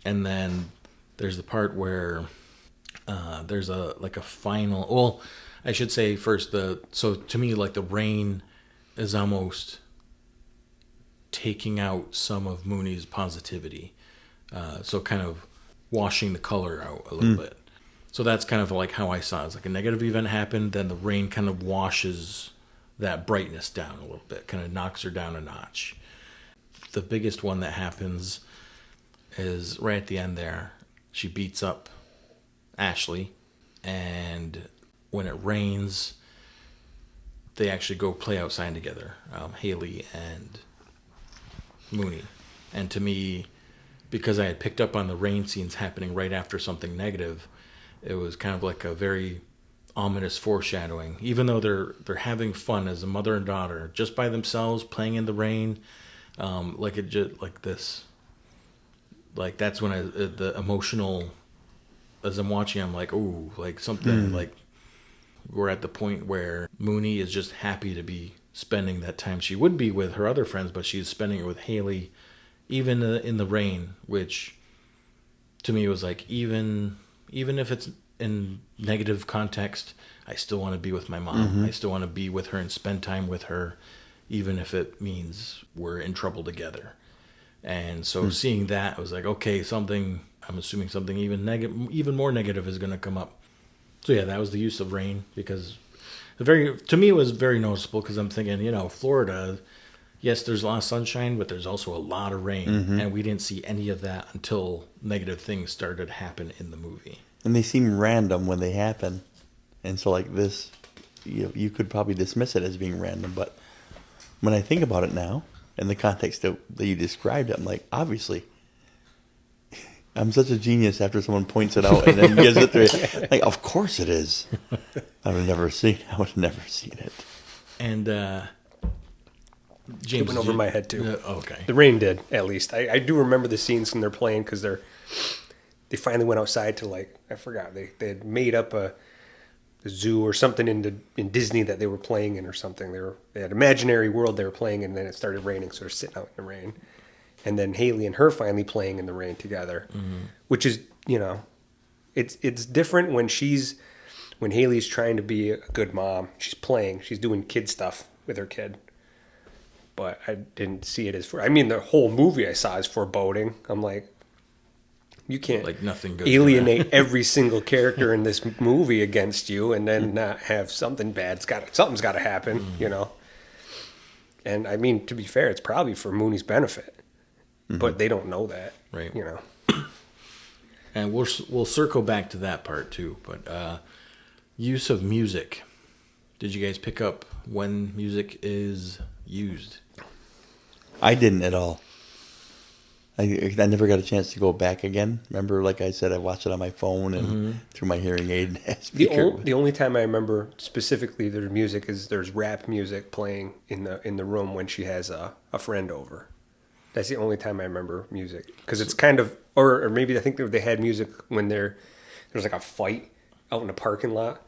And then there's the part where there's a final... Well, I should say first, so to me, like, the rain is almost taking out some of Mooney's positivity. So kind of washing the color out a little bit. So that's kind of like how I saw it. It's like a negative event happened, then the rain kind of washes that brightness down a little bit, kind of knocks her down a notch. The biggest one that happens is right at the end there. She beats up Ashley, and when it rains, they actually go play outside together, Haley and Mooney. And to me, because I had picked up on the rain scenes happening right after something negative, it was kind of like a very ominous foreshadowing. Even though they're having fun as a mother and daughter, just by themselves, playing in the rain, that's when the emotional, as I'm watching, I'm like, ooh, like something, like we're at the point where Mooney is just happy to be spending that time. She would be with her other friends, but she's spending it with Haley, even in the rain, which to me was like, even if it's in negative context, I still want to be with my mom. I still want to be with her and spend time with her, even if it means we're in trouble together. And so seeing that, I was like, okay, I'm assuming something even more negative is going to come up. So yeah, that was the use of rain, because to me it was very noticeable, because I'm thinking, Florida, yes, there's a lot of sunshine, but there's also a lot of rain, and we didn't see any of that until negative things started to happen in the movie. And they seem random when they happen. And so like this, you could probably dismiss it as being random, but when I think about it now, in the context that you described it, I'm like, obviously, I'm such a genius after someone points it out and then gives it to me. Like, of course it is. I would never seen it. And James, it went over my head too. Okay. The rain did, at least. I do remember the scenes when they're playing, because they finally went outside to, like, I forgot, they had made up a zoo or something in Disney that they were playing in or something. They had an imaginary world they were playing in, and then it started raining, so they're sitting out in the rain. And then Haley and her finally playing in the rain together, which is, it's different when Haley's trying to be a good mom. She's playing, she's doing kid stuff with her kid. But I didn't see it as the whole movie I saw is foreboding. I'm like, you can't like nothing good alienate every single character in this movie against you and then not have something bad. Something's got to happen, And to be fair, it's probably for Mooney's benefit, but they don't know that, right? And we'll circle back to that part too. But use of music. Did you guys pick up when music is used? I didn't at all. I never got a chance to go back again. Remember, like I said, I watched it on my phone and through my hearing aid speaker. The only time I remember specifically there's music is there's rap music playing in the room when she has a friend over. That's the only time I remember music, because it's kind of, or maybe I think they had music when there's like a fight out in a parking lot.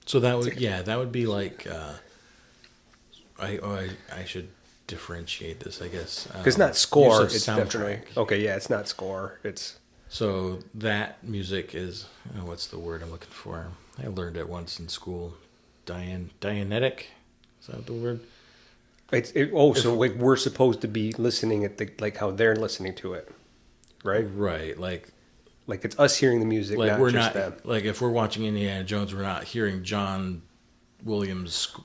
So that would be like I should differentiate this, I guess. Because not score, it's definitely okay. Yeah, it's not score. It's so that music is what's the word I'm looking for? I learned it once in school. Dianetic, is that the word? So like we're supposed to be listening at like how they're listening to it, right? Right, like it's us hearing the music, like not we're just not them. Like if we're watching Indiana Jones, we're not hearing John Williams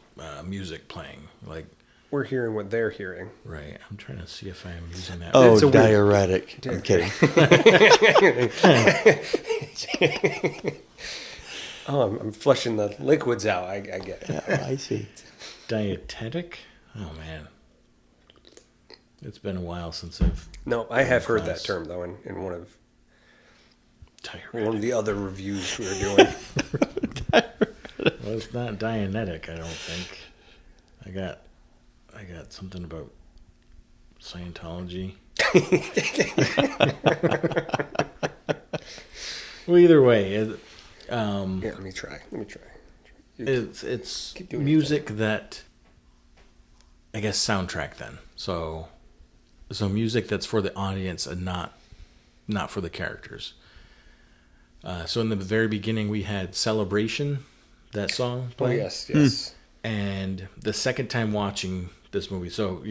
music playing. Like we're hearing what they're hearing. Right. I'm trying to see if I'm using that. Oh, It's a weird- diuretic. I'm kidding. Oh, I'm flushing the liquids out. I get it. Yeah, I see. Dietetic? Oh, man. It's been a while since I've... No, I have heard that Class. term, though, in one of Diuretic. the other reviews we were doing. Well, it's not Dianetic, I don't think. I got something about Scientology. Well, either way, Let me try. it's Keep doing music that, I guess, soundtrack then. So music that's for the audience and not for the characters. So in the very beginning, we had Celebration, that song Oh, playing. yes. And the second time watching this movie, so,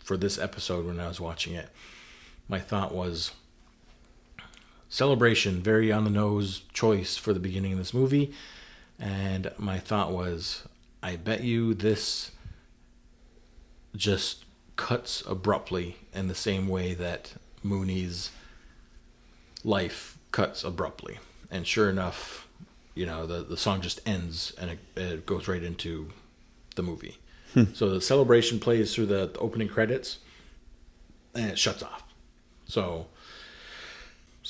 for this episode when I was watching it, my thought was, Celebration, very on the nose choice for the beginning of this movie. And my thought was, I bet you this just cuts abruptly in the same way that Mooney's life cuts abruptly. And sure enough, the song just ends and it goes right into the movie. So the Celebration plays through the opening credits and it shuts off. So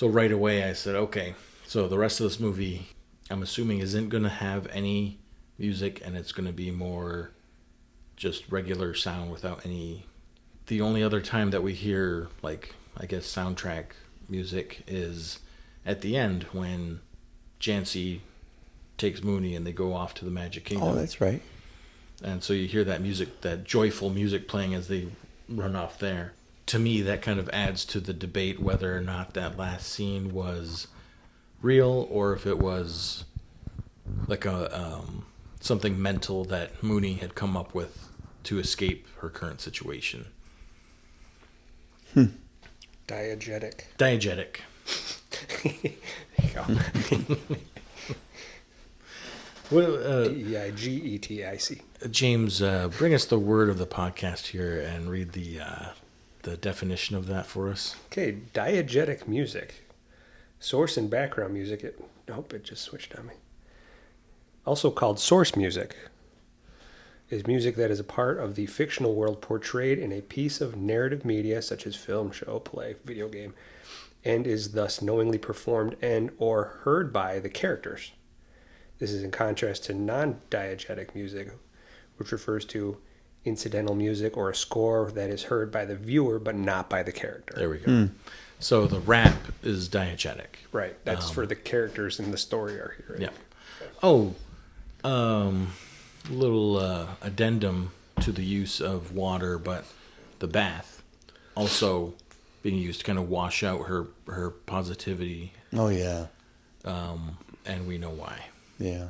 right away I said, okay, so the rest of this movie, I'm assuming, isn't going to have any music and it's going to be more just regular sound without any... The only other time that we hear, like, I guess, soundtrack music is at the end when Jancy takes Mooney and they go off to the Magic Kingdom. Oh, that's right. And so you hear that music, that joyful music playing as they run off there. To me, that kind of adds to the debate whether or not that last scene was real or if it was like a something mental that Mooney had come up with to escape her current situation. Diegetic. Diegetic. Well, Diegetic. James, bring us the word of the podcast here and read the definition of that for us. Okay, diegetic music. Source and background music. It just switched on me. Also called source music, is music that is a part of the fictional world portrayed in a piece of narrative media such as film, show, play, video game, and is thus knowingly performed and or heard by the characters. This is in contrast to non-diegetic music, which refers to incidental music or a score that is heard by the viewer but not by the character. There we go. So the rap is diegetic. Right. That's for the characters in the story are hearing. Yeah. Oh, little addendum to the use of water, but the bath also being used to kind of wash out her positivity, Oh, yeah. and we know why. Yeah.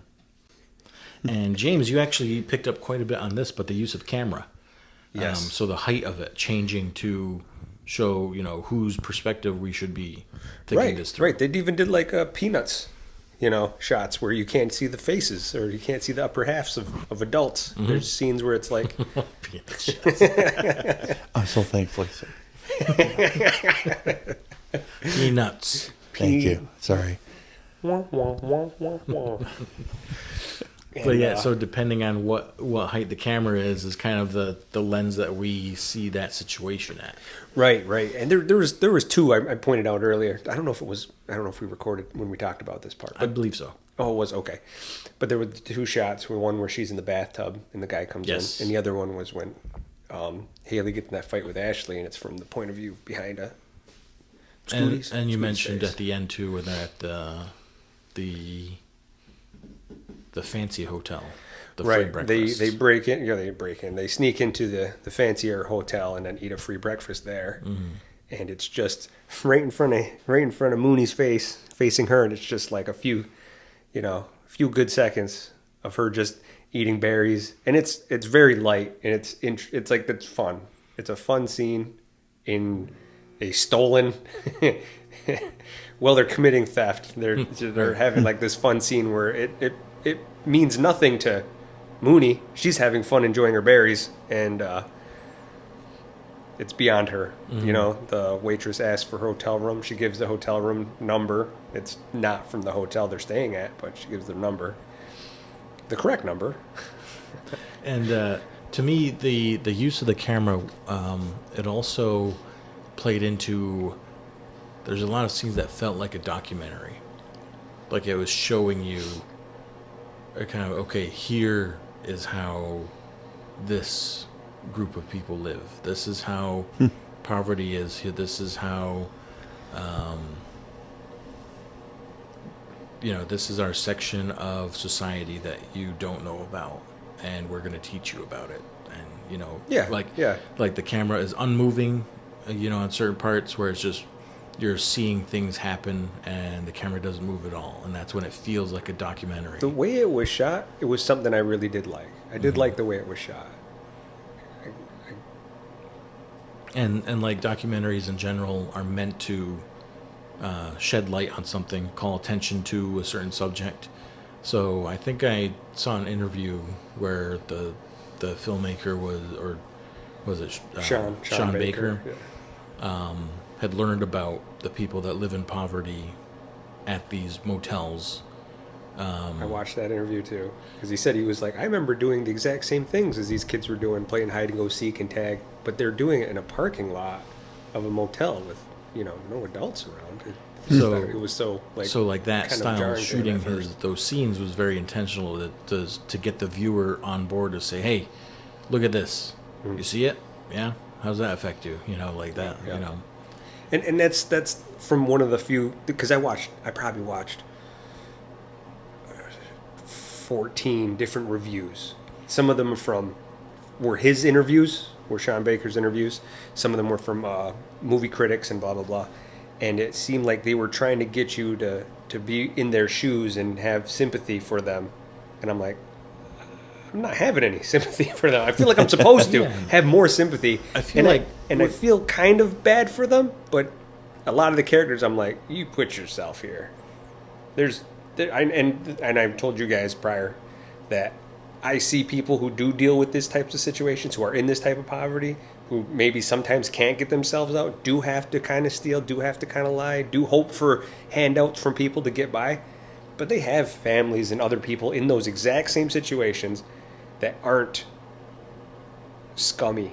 And James, you actually picked up quite a bit on this, but the use of camera. Yes. So the height of it changing to show, whose perspective we should be thinking this through. Right. They even did like Peanuts, shots where you can't see the faces or you can't see the upper halves of adults. Mm-hmm. There's scenes where it's like, I'm so thankful. Peanuts. Thank you. Sorry. wah, wah, wah, wah, wah. But yeah, so depending on what height the camera is kind of the lens that we see that situation at. Right. And there was two I pointed out earlier. I don't know if we recorded when we talked about this part. I believe so. Oh, it was okay. But there were two shots. One where she's in the bathtub and the guy comes Yes. in, and the other one was when Haley gets in that fight with Ashley, and it's from the point of view behind Scooty's. And you Scooty's mentioned face. at the end too, when they're at the fancy hotel, the free Right. breakfast. They break in. Yeah, they break in. They sneak into the fancier hotel and then eat a free breakfast there. Mm-hmm. And it's just right in front of Mooney's face, facing her, and it's just like a few good seconds of her just eating berries, and it's very light, and it's like that's fun. It's a fun scene in a stolen. Well, they're committing theft. They're having like this fun scene where it means nothing to Mooney, she's having fun enjoying her berries, and it's beyond her. You know, the waitress asks for her hotel room. She gives the hotel room number. It's not from the hotel they're staying at, but she gives the number, the correct number. And to me, the use of the camera, it also played into. There's a lot of scenes that felt like a documentary, like it was showing you a kind of, okay, here is how this group of people live. This is how poverty is here. This is how, this is our section of society that you don't know about, and we're going to teach you about it. And like the camera is unmoving, on certain parts where it's just you're seeing things happen, and the camera doesn't move at all, and that's when it feels like a documentary. The way it was shot, it was something I really did like. I did like the way it was shot. And like documentaries in general are meant to shed light on something, call attention to a certain subject. So I think I saw an interview where the filmmaker was it Sean Baker had learned about the people that live in poverty at these motels. I watched that interview too, because he said he was like, I remember doing the exact same things as these kids were doing, playing hide and go seek and tag, but they're doing it in a parking lot of a motel with no adults around. It was so like that style of shooting those scenes was very intentional to get the viewer on board to say, hey, look at this. You see it? Yeah. How's that affect you? Like that. Yeah. And that's from one of the few, because I probably watched 14 different reviews. Some of them were his interviews, were Sean Baker's interviews. Some of them were from movie critics and blah blah blah. And it seemed like they were trying to get you to be in their shoes and have sympathy for them. And I'm like, I'm not having any sympathy for them. I feel like I'm supposed to have more sympathy. I feel kind of bad for them, but a lot of the characters, I'm like, you put yourself here. And I've told you guys prior that I see people who do deal with this types of situations, who are in this type of poverty, who maybe sometimes can't get themselves out, do have to kind of steal, do have to kind of lie, do hope for handouts from people to get by. But they have families and other people in those exact same situations that aren't scummy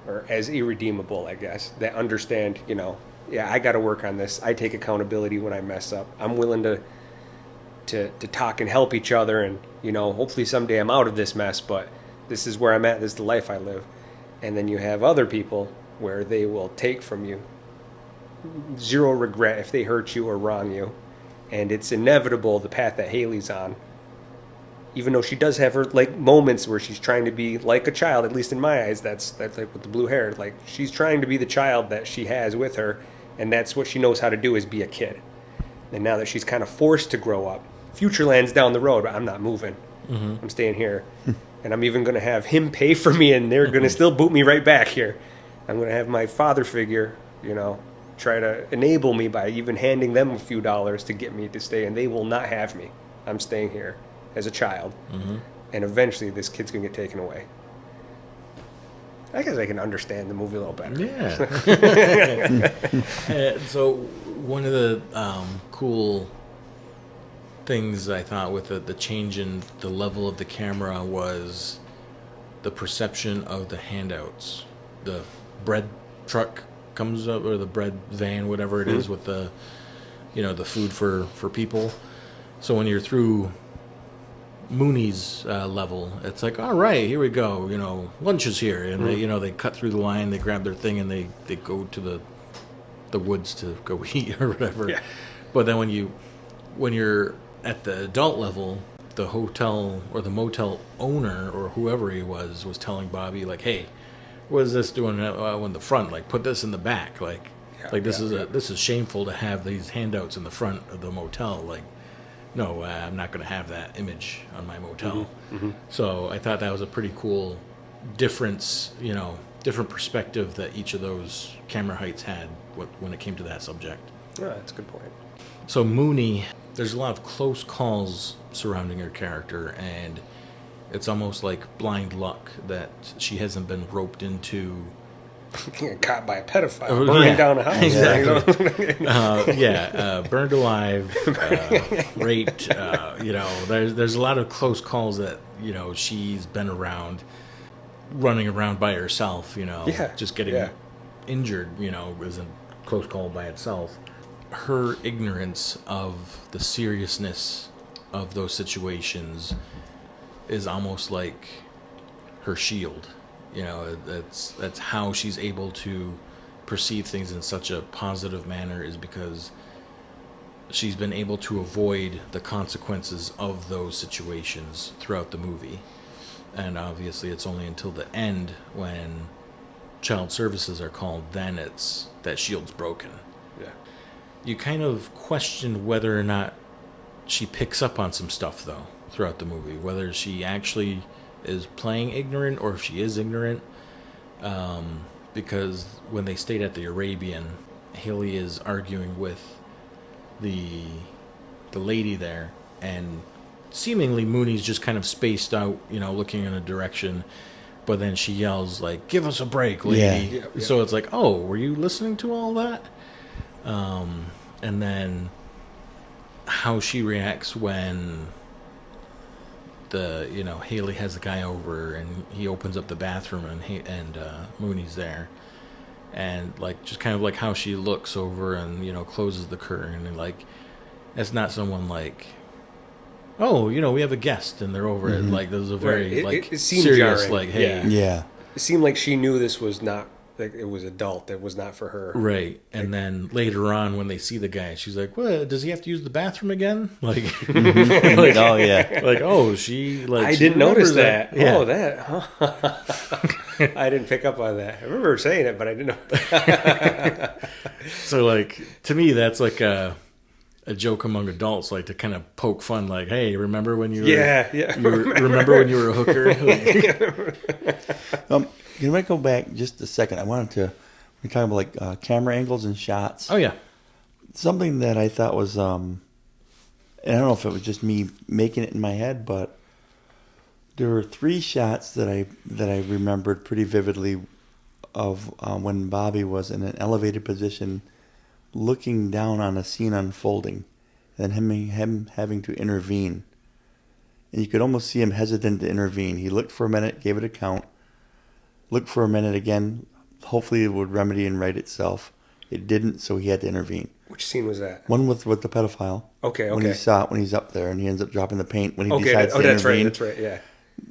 or as irredeemable, I guess, that understand, I got to work on this. I take accountability when I mess up. I'm willing to talk and help each other, and hopefully someday I'm out of this mess, but this is where I'm at. This is the life I live. And then you have other people where they will take from you, zero regret if they hurt you or wrong you, and it's inevitable, the path that Haley's on. Even though she does have her moments where she's trying to be like a child, at least in my eyes, that's like with the blue hair, like she's trying to be the child that she has with her, and that's what she knows how to do, is be a kid. And now that she's kind of forced to grow up, Futureland's down the road, but I'm not moving. I'm staying here. And I'm even going to have him pay for me, and they're going to still boot me right back here. I'm going to have my father figure, try to enable me by even handing them a few dollars to get me to stay, and they will not have me. I'm staying here as a child, and eventually this kid's going to get taken away. I guess I can understand the movie a little better. Yeah. So one of the cool things I thought with the change in the level of the camera was the perception of the handouts. The bread truck comes up, or the bread van, whatever it is, with the the food for people. So when you're through Mooney's level, it's like, all right, here we go, lunch is here, and they cut through the line, they grab their thing, and they go to the woods to go eat or whatever. Yeah. But then when you're at the adult level, the hotel or the motel owner or whoever he was telling Bobby, like, hey, what is this doing in the front? Like, put this in the back. This is shameful to have these handouts in the front of the motel. Like, no, I'm not going to have that image on my motel. So I thought that was a pretty cool difference, different perspective that each of those camera heights had when it came to that subject. Yeah, that's a good point. So Mooney, there's a lot of close calls surrounding her character, and It's almost like blind luck that she hasn't been roped into. Getting caught by a pedophile, burning down a house. Exactly. Burned alive, raped. There's a lot of close calls that she's been around, running around by herself. Just getting injured. Is a close call by itself. Her ignorance of the seriousness of those situations is almost like her shield. That's how she's able to perceive things in such a positive manner, is because she's been able to avoid the consequences of those situations throughout the movie. And obviously it's only until the end, when child services are called, then it's that shield's broken. Yeah. You kind of question whether or not she picks up on some stuff, though, throughout the movie, whether she actually is playing ignorant or if she is ignorant, because when they stayed at the Arabian, Haley is arguing with the lady there, and seemingly Mooney's just kind of spaced out, looking in a direction, but then she yells like, "Give us a break, lady!" Yeah. So it's like, oh, were you listening to all that? And then how she reacts when Haley has the guy over and he opens up the bathroom and Mooney's there, and like just kind of like how she looks over and closes the curtain, and like that's not someone like, oh, we have a guest and they're over it. Like this is a very it seemed serious jarring. like, hey, Yeah. It seemed like she knew this was not, like, it was adult. It was not for her. right. And then later on when they see the guy, she's like, "What? Does he have to use the bathroom again?" Like, Oh yeah. like, oh, she like I she didn't notice remembers that. Yeah. Oh, that. Huh? I didn't pick up on that. I remember her saying it, but I didn't know. So like to me that's like a joke among adults, like to kind of poke fun, like, hey, remember when you were remember when you were a hooker? Can I go back just a second? I wanted to. We're talking about like camera angles and shots. Oh yeah. Something that I thought was, and I don't know if it was just me making it in my head, but there were 3 shots that I remembered pretty vividly of when Bobby was in an elevated position, looking down on a scene unfolding, and him having to intervene. And you could almost see him hesitant to intervene. He looked for a minute, gave it a count, looked for a minute again. Hopefully it would remedy and right itself. It didn't, so he had to intervene. Which scene was that? One with the pedophile. Okay. When he's up there and he ends up dropping the paint when he decides to that's intervene. right. That's right. Yeah.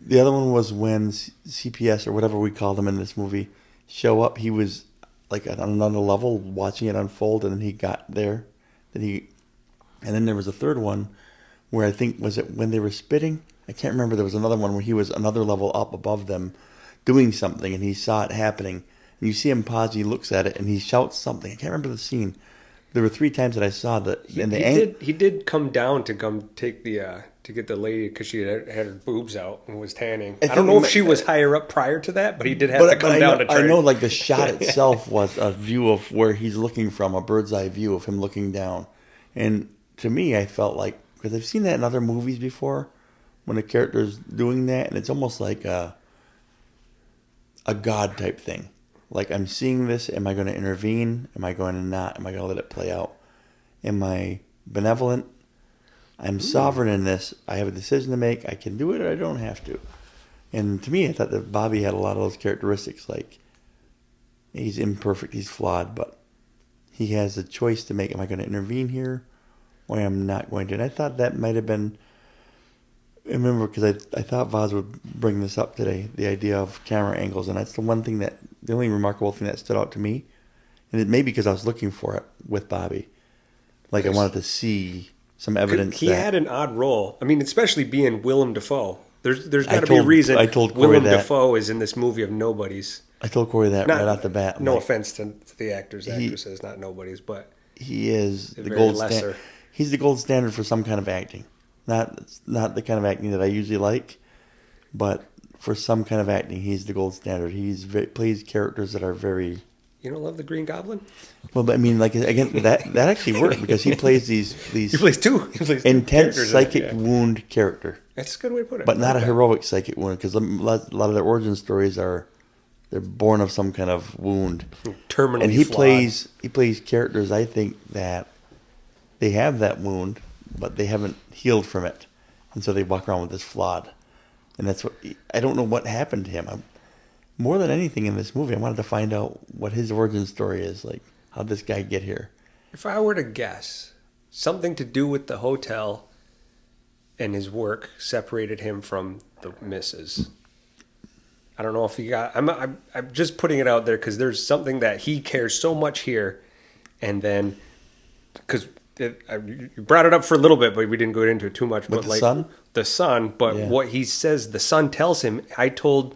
The other one was when CPS or whatever we called him in this movie show up. He was like on another level watching it unfold, and then he got there. And then there was a third one where I think, was it when they were spitting? I can't remember. There was another one where he was another level up above them doing something, and he saw it happening. And you see him pause, he looks at it, and he shouts something. I can't remember the scene. There were 3 times that I saw that. He did come down to come take the to get the lady because she had her boobs out and was tanning. I don't know if she was higher up prior to that, but he did have to come down to try. I know, like the shot itself was a view of where he's looking from, a bird's eye view of him looking down. And to me, I felt like, because I've seen that in other movies before, when a character's doing that, and it's almost like a God type thing. Like, I'm seeing this, am I going to intervene? Am I going to not? Am I going to let it play out? Am I benevolent? I'm sovereign in this. I have a decision to make. I can do it or I don't have to. And to me, I thought that Bobby had a lot of those characteristics. Like, he's imperfect, he's flawed, but he has a choice to make. Am I going to intervene here or am I not going to? And I thought that might have been... I remember because I thought Voz would bring this up today, the idea of camera angles, and that's the only remarkable thing that stood out to me, and it may be because I was looking for it with Bobby. Like, I wanted to see some evidence. He had an odd role. I mean, especially being Willem Dafoe. There's got to be a reason Willem Dafoe is in this movie of nobodies. I told Corey that right off the bat. No offense to the actors, actresses, not nobodies, but he is the gold standard. He's the gold standard for some kind of acting. Not the kind of acting that I usually like, but for some kind of acting, he's the gold standard. Plays characters that are very You don't love the Green Goblin? Well, but I mean, like again, that actually worked because he plays these He plays two. He plays two intense characters psychic wound character, That's a good way to put it. but I not like a that. heroic psychic wound because a lot of their origin stories are they're born of some kind of wound. Terminally And he flawed. plays characters. I think that they have that wound, but they haven't healed from it, and so they walk around with this flawed. And that's what I don't know what happened to him. More than anything in this movie, I wanted to find out what his origin story is. Like, how'd this guy get here? If I were to guess, something to do with the hotel and his work separated him from the missus. I don't know if he got. I'm just putting it out there because there's something that he cares so much here, and then because you brought it up for a little bit, but we didn't go into it too much. With But the like son? the son, but Yeah. what he says, the son tells him, "I told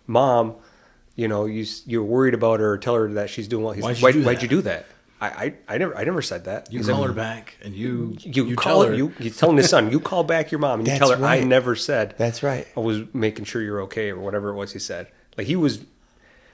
Mom, you're worried about her. Tell her that she's doing well." He's Why'd like, you do why'd that?" you do that? I never said that. You call her back and you You tell call her. her. You're telling his son. You call back your mom and you That's tell her, right. "I never said. That's right. I was making sure you're okay," or whatever it was he said. Like he was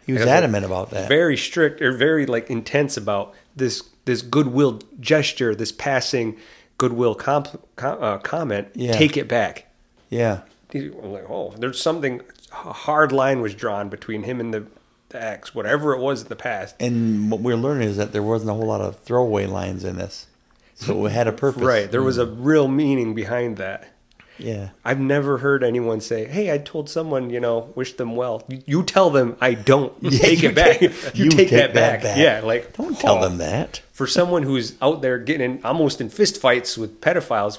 Adamant about that. very strict or very like intense about this goodwill gesture, this passing goodwill comment. Yeah. Take it back. Yeah. I'm like, oh, there's something. A hard line was drawn between him and the ex, whatever it was in the past. And what we're learning is that there wasn't a whole lot of throwaway lines in this. So it had a purpose. Right. There was a real meaning behind that. Yeah. I've never heard anyone say, "Hey, I told someone, wish them well." You tell them, "I don't." Take it back. You take that back. Yeah, like Don't tell them that. For someone who's out there getting almost in fist fights with pedophiles,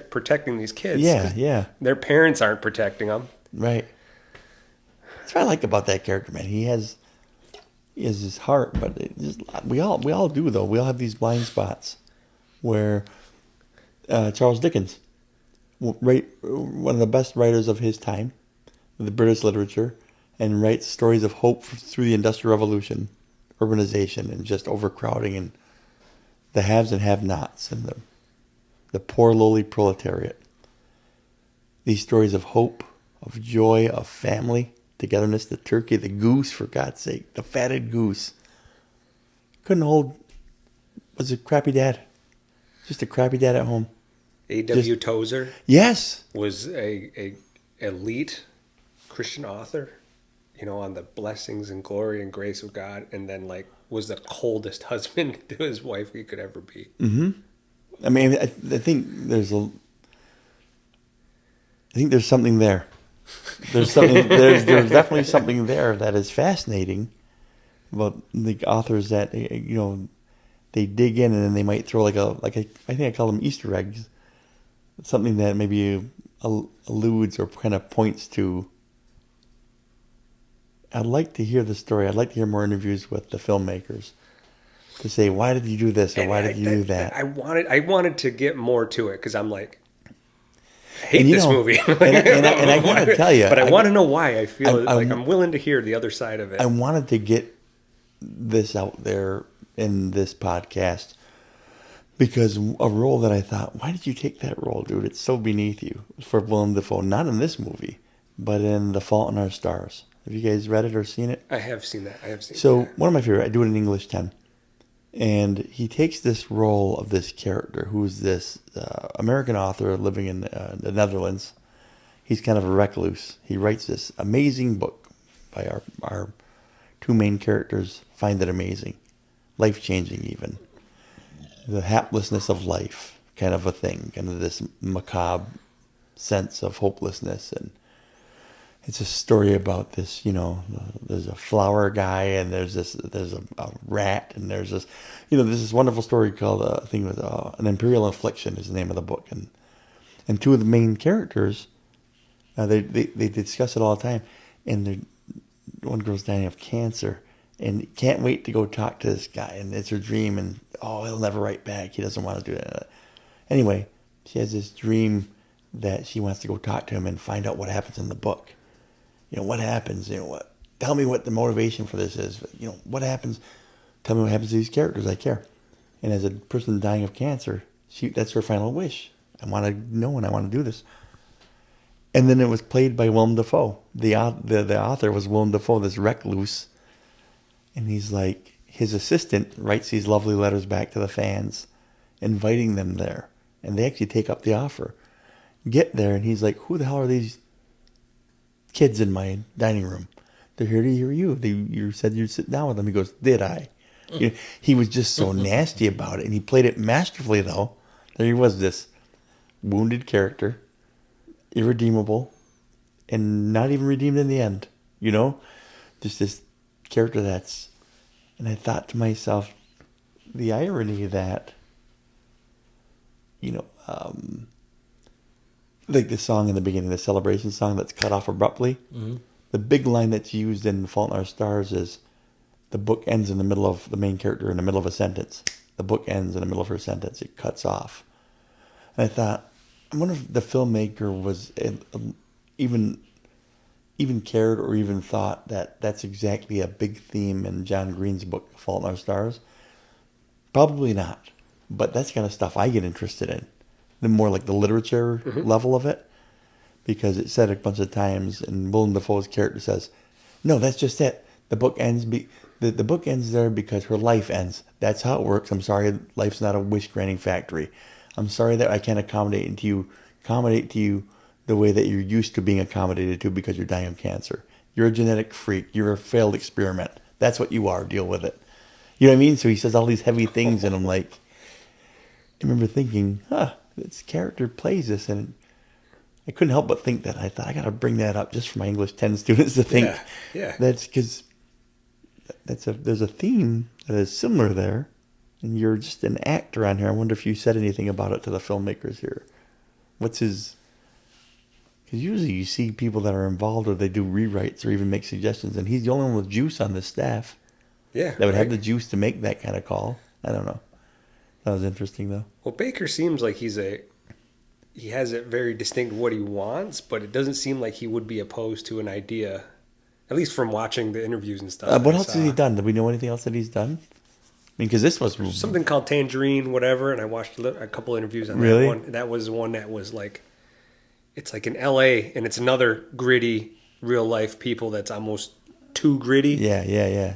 protecting these kids. Yeah, yeah. Their parents aren't protecting them. Right. That's what I like about that character, man. He has his heart, but we all do though. We all have these blind spots where Charles Dickens, one of the best writers of his time, the British literature, and writes stories of hope through the Industrial Revolution, urbanization, and just overcrowding, and the haves and have-nots, and the poor lowly proletariat. These stories of hope, of joy, of family, togetherness, the turkey, the goose, for God's sake, the fatted goose. Couldn't hold, was a crappy dad. Just a crappy dad at home. A.W. Tozer Yes. was a elite Christian author, on the blessings and glory and grace of God, and then was the coldest husband to his wife he could ever be. I mean, I think there's something there. There's something. There's definitely something there that is fascinating about the authors that they dig in and then they might throw I think I call them Easter eggs, something that maybe alludes or kind of points to. I'd like to hear the story. I'd like to hear more interviews with the filmmakers to say, why did you do this or why did you do that? I wanted to get more to it because I'm like, I hate And, this movie. and I gotta tell you, but I want to know why. I feel I'm- I'm willing to hear the other side of it. I wanted to get this out there in this podcast because a role that I thought, why did you take that role, dude? It's so beneath you, for Willem Dafoe. Not in this movie, but in The Fault in Our Stars. Have you guys read it or seen it? I have seen that. So one of my favorite, I do it in English 10. And he takes this role of this character who's this American author living in the Netherlands. He's kind of a recluse. He writes this amazing book by our two main characters, find it amazing, life-changing even. The haplessness of life kind of a thing, kind of this macabre sense of hopelessness. And it's a story about this, there's a flower guy and there's a rat and there's this, there's this wonderful story called, An Imperial Affliction is the name of the book. And two of the main characters, they discuss it all the time. And one girl's dying of cancer and can't wait to go talk to this guy. And it's her dream and, he'll never write back. He doesn't want to do that. Anyway, she has this dream that she wants to go talk to him and find out what happens in the book. What happens? Tell me what the motivation for this is. What happens? Tell me what happens to these characters. I care. And as a person dying of cancer, that's her final wish. I want to know and I want to do this. And then it was played by Willem Dafoe. The author was Willem Dafoe, this recluse. And he's like, his assistant writes these lovely letters back to the fans, inviting them there. And they actually take up the offer. Get there, and he's like, who the hell are these kids in my dining room? They're here to hear you. You said you'd sit down with them. He goes, did I? You know, he was just so nasty about it. And he played it masterfully, though. There he was, this wounded character, irredeemable, and not even redeemed in the end. You know? Just this character that's... And I thought to myself, the irony that, you know, like the song in the beginning, the celebration song that's cut off abruptly. Mm-hmm. The big line that's used in Fault in Our Stars is, the book ends in the middle of the main character in the middle of a sentence. The book ends in the middle of her sentence. It cuts off. And I thought, I wonder if the filmmaker was even cared or even thought that that's exactly a big theme in John Green's book, Fault in Our Stars. Probably not. But that's kind of stuff I get interested in. The more like the literature level of it. Because it said a bunch of times, and Willem Dafoe's character says, no, that's just it. The book ends the book ends there because her life ends. That's how it works. I'm sorry, life's not a wish-granting factory. I'm sorry that I can't accommodate to you the way that you're used to being accommodated to because you're dying of cancer. You're a genetic freak. You're a failed experiment. That's what you are. Deal with it. You know what I mean? So he says all these heavy things, and I'm like, I remember thinking, this character plays this, and I couldn't help but think that. I thought, I got to bring that up just for my English 10 students to think. Yeah. That's because there's a theme that is similar there, and you're just an actor on here. I wonder if you said anything about it to the filmmakers here. What's his... Because usually you see people that are involved, or they do rewrites or even make suggestions, and he's the only one with juice on the staff. Yeah. That would have the juice to make that kind of call. I don't know. That was interesting, though. Well, Baker seems like he has it very distinct what he wants, but it doesn't seem like he would be opposed to an idea, at least from watching the interviews and stuff. What else has he done? Do we know anything else that he's done? I mean, because this was... something called Tangerine, whatever, and I watched a couple interviews on that one. That was one that was like... It's like in L.A., and it's another gritty, real-life people that's almost too gritty. Yeah.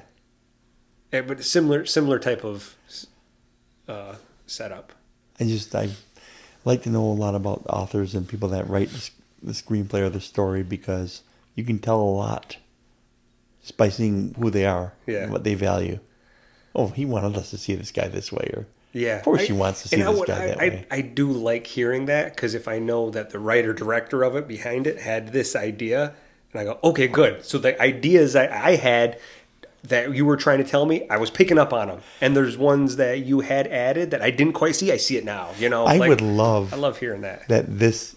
But similar type of setup. I like to know a lot about authors and people that write the screenplay or the story, because you can tell a lot just by seeing who they are, what they value. Oh, he wanted us to see this guy this way, or of course he wants to see this guy that way. I do like hearing that, because if I know that the writer-director of it behind it had this idea, and I go, okay, good. So the ideas I had that you were trying to tell me, I was picking up on them. And there's ones that you had added that I didn't quite see. I see it now. You know, I love hearing that. This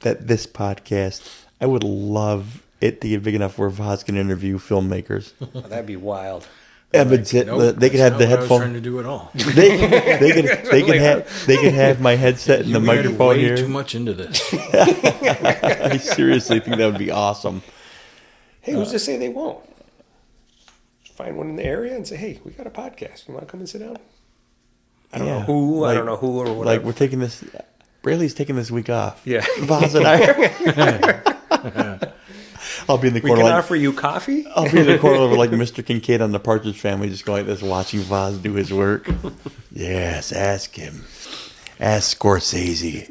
podcast, I would love it to get big enough where Voz can interview filmmakers. Oh, that'd be wild. Yeah, but they could have the headphone. I was trying to do it all. They can have my headset and the microphone way here. Too much into this. I seriously think that would be awesome. Hey, who's to say they won't? Find one in the area and say, "Hey, we got a podcast. You want to come and sit down?" I don't know who. I don't know who or whatever. Like, we're taking this. Braylee's taking this week off. Yeah, Voz and I. I'll be in the corner. We can offer you coffee. I'll be in the corner over like Mr. Kincaid on the Partridge Family, just going like this, watching Voz do his work. Yes, ask him. Ask Scorsese.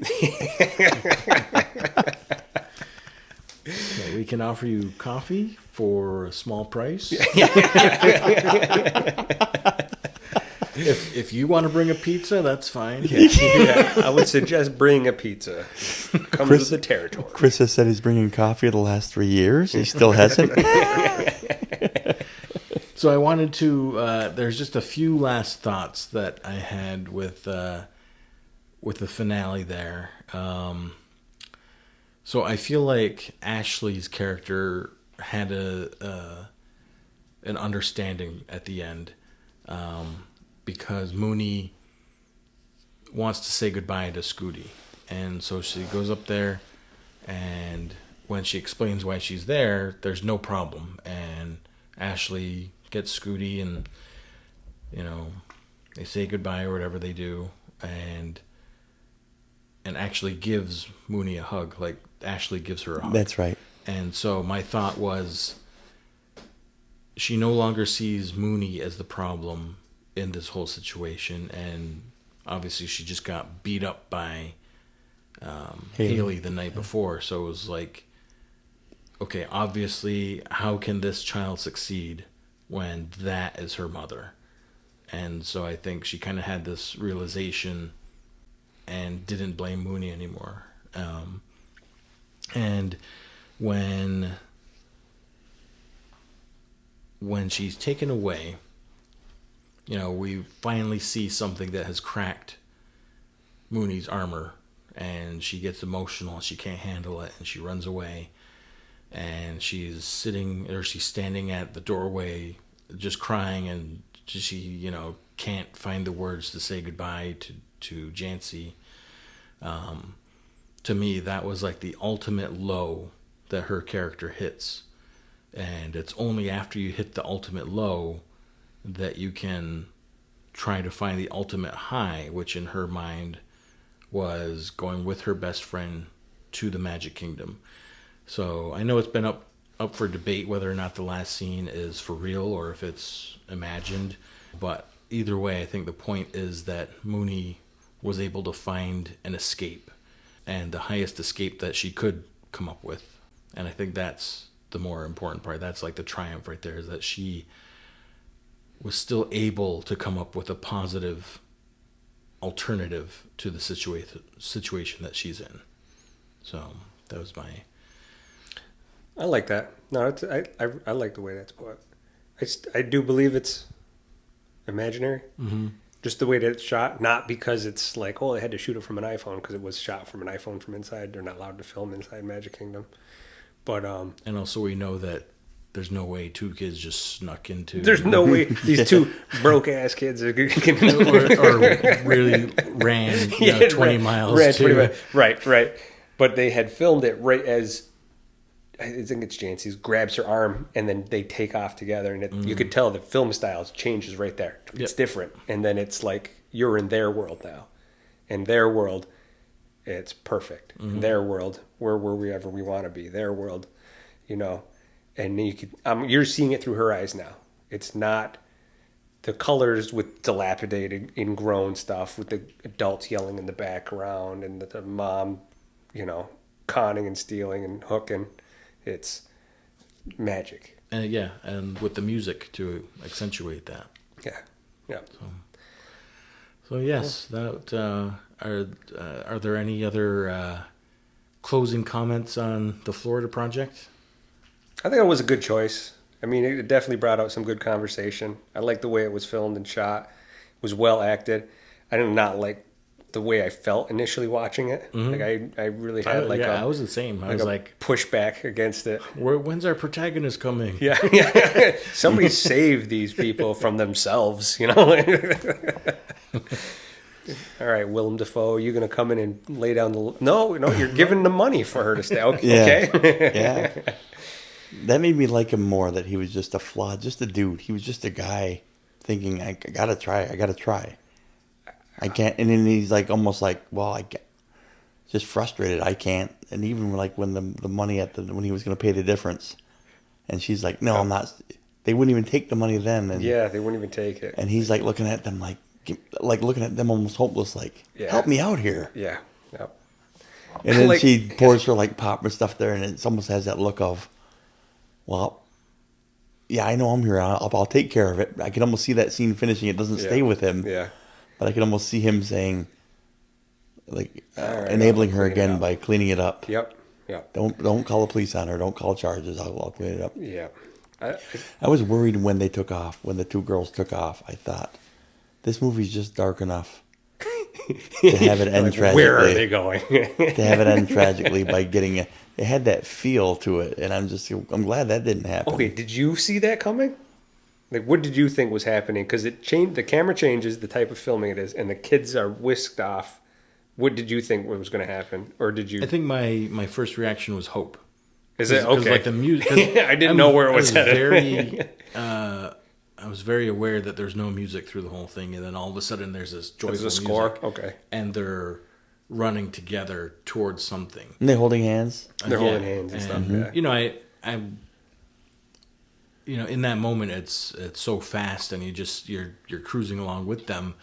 Yeah, we can offer you coffee for a small price. If you want to bring a pizza, that's fine. Yeah, I would suggest bring a pizza. Comes with the territory. Chris has said he's bringing coffee the last 3 years. He still hasn't. So I wanted to. There's just a few last thoughts that I had with the finale there. So I feel like Ashley's character had an understanding at the end, because Mooney wants to say goodbye to Scooty, and so she goes up there, and when she explains why she's there, there's no problem, and Ashley gets Scooty, and they say goodbye or whatever they do, and actually gives Mooney a hug. Like, Ashley gives her a hug. That's right. And so my thought was, she no longer sees Mooney as the problem in this whole situation, and obviously she just got beat up by Haley the night before. So it was like, okay, obviously, how can this child succeed when that is her mother? And so I think she kind of had this realization and didn't blame Mooney anymore. And when she's taken away, we finally see something that has cracked Mooney's armor, and she gets emotional and she can't handle it, and she runs away, and she's standing at the doorway just crying, and she can't find the words to say goodbye to Jancy. To me, that was like the ultimate low that her character hits, and it's only after you hit the ultimate low that you can try to find the ultimate high, which in her mind was going with her best friend to the Magic Kingdom. So I know it's been up for debate whether or not the last scene is for real or if it's imagined, but either way, I think the point is that Mooney was able to find an escape, and the highest escape that she could come up with. And I think that's the more important part. That's like the triumph right there, is that she was still able to come up with a positive alternative to the situation that she's in. So that was my... I like that. No, I like the way that's put. I do believe it's imaginary. Mm-hmm. Just the way that it's shot, not because it's like, oh, they had to shoot it from an iPhone, because it was shot from an iPhone from inside. They're not allowed to film inside Magic Kingdom. But and also we know that there's no way two kids just snuck into... There's no way these two broke-ass kids are going to... or really ran 20 miles. Ran 20 miles. Right. But they had filmed it right as... I think it's Jancy's grabs her arm, and then they take off together, and you could tell the film style changes right there. It's different, and then it's like you're in their world now. In their world, it's perfect. In their world, we're wherever we want to be. Their world, and you could you're seeing it through her eyes now. It's not the colors with dilapidated, ingrown stuff with the adults yelling in the background and the mom, conning and stealing and hooking. It's magic. And with the music to accentuate that. Yeah. So yes, that are there any other closing comments on the Florida project? I think it was a good choice. I mean, it definitely brought out some good conversation. I liked the way it was filmed and shot. It was well acted. I did not like the way I felt initially watching it. Mm-hmm. Like I really had I was the same. I was like pushback against it. When's our protagonist coming? Yeah. Somebody save these people from themselves, All right, Willem Dafoe, you're going to come in and lay down the... No, you're giving the money for her to stay. Okay. Yeah. That made me like him more, that he was just just a dude. He was just a guy thinking, I got to try. I can't, and then he's like, almost like, well, I can't. Just frustrated. I can't. And even like when the money when he was going to pay the difference, and she's like, no, I'm not. They wouldn't even take the money then. And, yeah, they wouldn't even take it. And he's like looking at them like looking at them almost hopeless, like, help me out here. Yeah. And then she pours her like pop and stuff there, and it almost has that look of, well, yeah, I know I'm here. I'll take care of it. I can almost see that scene finishing. It doesn't stay with him. Yeah. But I can almost see him saying, like, enabling her again by cleaning it up. Yep. Don't call the police on her. Don't call charges. I'll clean it up. Yeah. I was worried when they took off, when the two girls took off. I thought, this movie's just dark enough to have it end tragically. Where are they going? To have it end tragically by getting it had that feel to it, and I'm glad that didn't happen. Okay, did you see that coming? Like, what did you think was happening? Because it changed. The camera changes the type of filming it is, and the kids are whisked off. What did you think was going to happen, or did you? I think my first reaction was hope. Is it okay? Like the music, I didn't know where it was headed. I was very aware that there's no music through the whole thing, and then all of a sudden there's this joyful music. Score, okay, and they're running together towards something. And they're holding hands. They're holding hands and stuff. Yeah. You know, in that moment, it's so fast, and you're cruising along with them.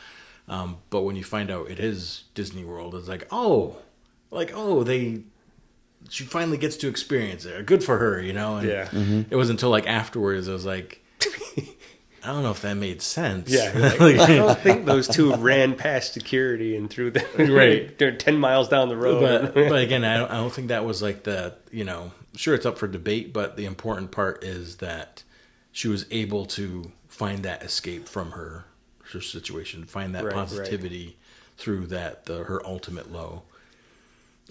But when you find out it is Disney World, it's she finally gets to experience it. Good for her, And it wasn't until like afterwards I was like, I don't know if that made sense. Yeah, I don't think those two ran past security and through the right. They're 10 miles down the road. But again, I don't think that was like sure, it's up for debate, but the important part is that she was able to find that escape from her situation, find that positivity through her ultimate low.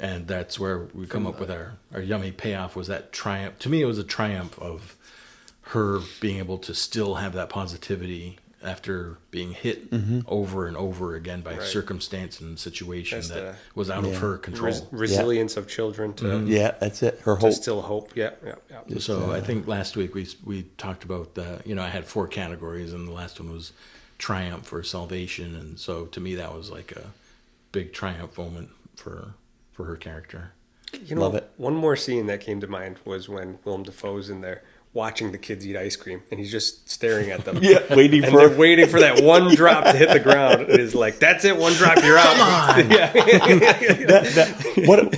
And that's where we come up with our yummy payoff, was that triumph. To me, it was a triumph of her being able to still have that positivity after being hit over and over again by circumstance and situation that was out of her control. Resilience of children to yeah, that's it. Her hope. Still hope. Yeah. So I think last week we talked about I had 4 categories, and the last one was triumph or salvation, and so to me that was like a big triumph moment for her character. Love it. One more scene that came to mind was when Willem Dafoe's in there watching the kids eat ice cream, and he's just staring at them. Yeah, waiting they're waiting for that one drop to hit the ground. It is like, that's it, one drop, you're out. Come on.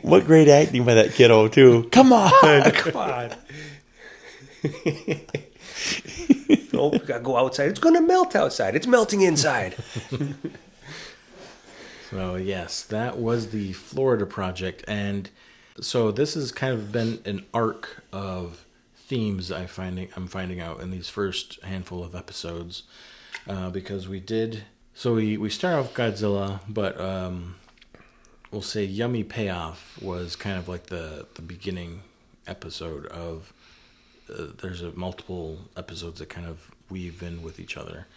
What great acting by that kiddo too. Come on. Come on. Oh, we gotta go outside. It's gonna melt outside. It's melting inside. So yes, that was the Florida project, and so this has kind of been an arc of themes I'm finding out in these first handful of episodes, because we start off Godzilla, but we'll say Yummy Payoff was kind of like the beginning episode of. There's multiple episodes that kind of weave in with each other.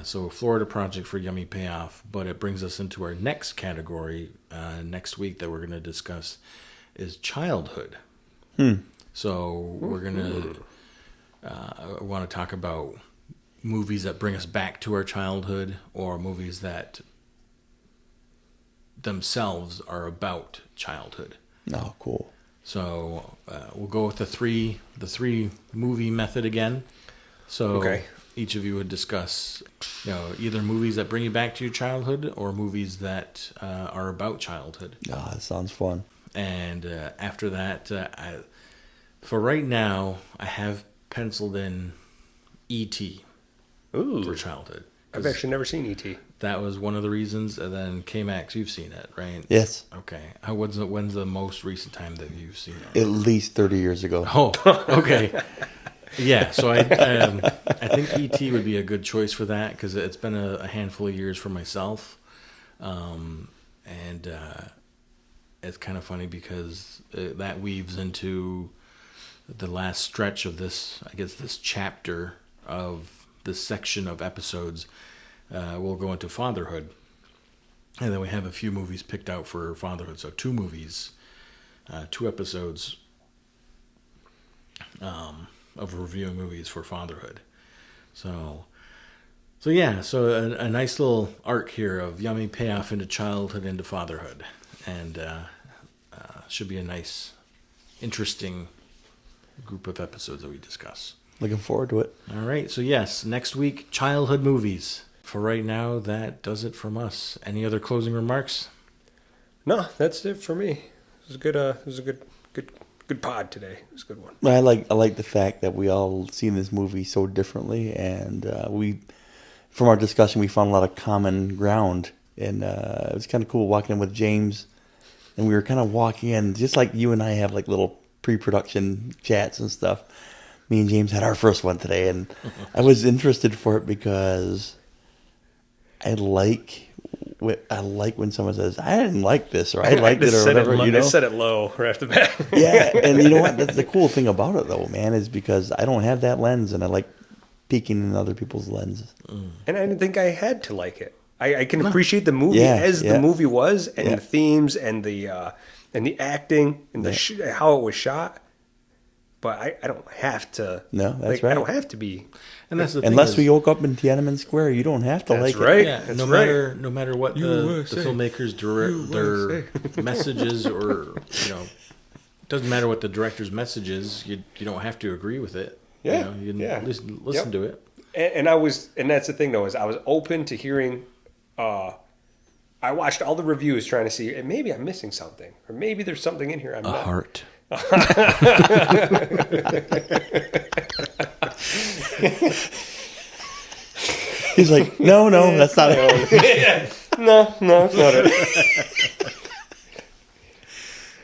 So Florida project for Yummy Payoff, but it brings us into our next category next week that we're going to discuss is childhood. So we're going to want to talk about movies that bring us back to our childhood, or movies that themselves are about childhood. Oh, cool. So we'll go with the three movie method again. So each of you would discuss, either movies that bring you back to your childhood or movies that are about childhood. Ah, that sounds fun. And after that, for right now, I have penciled in E.T. for childhood. I've actually never seen E.T. That was one of the reasons. And then Kmax, you've seen it, right? Yes. Okay. When's the most recent time that you've seen it? At least 30 years ago. Oh, okay. Yeah, so I think E.T. would be a good choice for that, because it's been a handful of years for myself. And it's kind of funny because that weaves into the last stretch of this chapter of this section of episodes. We'll go into fatherhood. And then we have a few movies picked out for fatherhood. So 2 movies, 2 episodes of reviewing movies for fatherhood. So a nice little arc here of Yummy Payoff into childhood into fatherhood. And should be a nice, interesting group of episodes that we discuss. Looking forward to it. All right. So yes, next week, childhood movies. For right now, that does it from us. Any other closing remarks? No, that's it for me. It was good. It was a good pod today. It was a good one. I like the fact that we all seen this movie so differently, and from our discussion, we found a lot of common ground, and it was kind of cool walking in with James, and we were kind of walking in just like you and I have like little pre-production chats and stuff. Me and James had our first one today, and I was interested for it because I like when someone says, "I didn't like this," or "I liked it," or whatever. I set it low right off the bat. Yeah, and you know what? That's the cool thing about it, though, man, is because I don't have that lens, and I like peeking in other people's lenses. And I didn't think I had to like it. I can appreciate the movie the movie was, and the themes, and the acting, and how it was shot. But I don't have to. No, that's right. I don't have to be. And that's the thing. Unless we woke up in Tiananmen Square, you don't have to like right. it. Yeah, that's no right. No matter what the filmmakers their messages, or it doesn't matter what the director's message is. You don't have to agree with it. Yeah, You can yeah. at least listen to it. And that's the thing though, is I was open to hearing. I watched all the reviews trying to see, and maybe I'm missing something, or maybe there's something in here I'm not. Heart. He's like, no, that's not it. No, it's not it.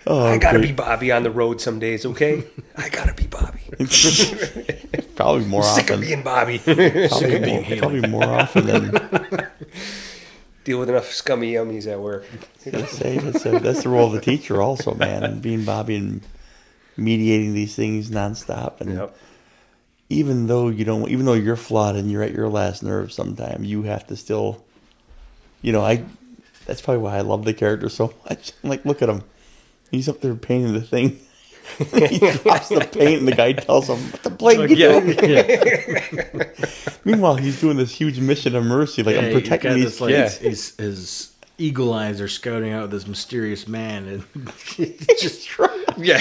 Oh, I gotta great. be Bobby on the road some days, okay? I gotta be Bobby. Probably more Sick of often. being Bobby. Probably more often than Deal with enough scummy yummies at work. that's the role of the teacher also, man. Being Bobby and mediating these things nonstop. And Yep. even though you're flawed and you're at your last nerve sometimes, you have to still, that's probably why I love the character so much. I'm like, look at him. He's up there painting the thing. He drops the paint and the guy tells him, what the blame you doing? Yeah. Meanwhile, he's doing this huge mission of mercy. Like, I'm protecting these kids. His eagle eyes are scouting out this mysterious man, and just Yeah.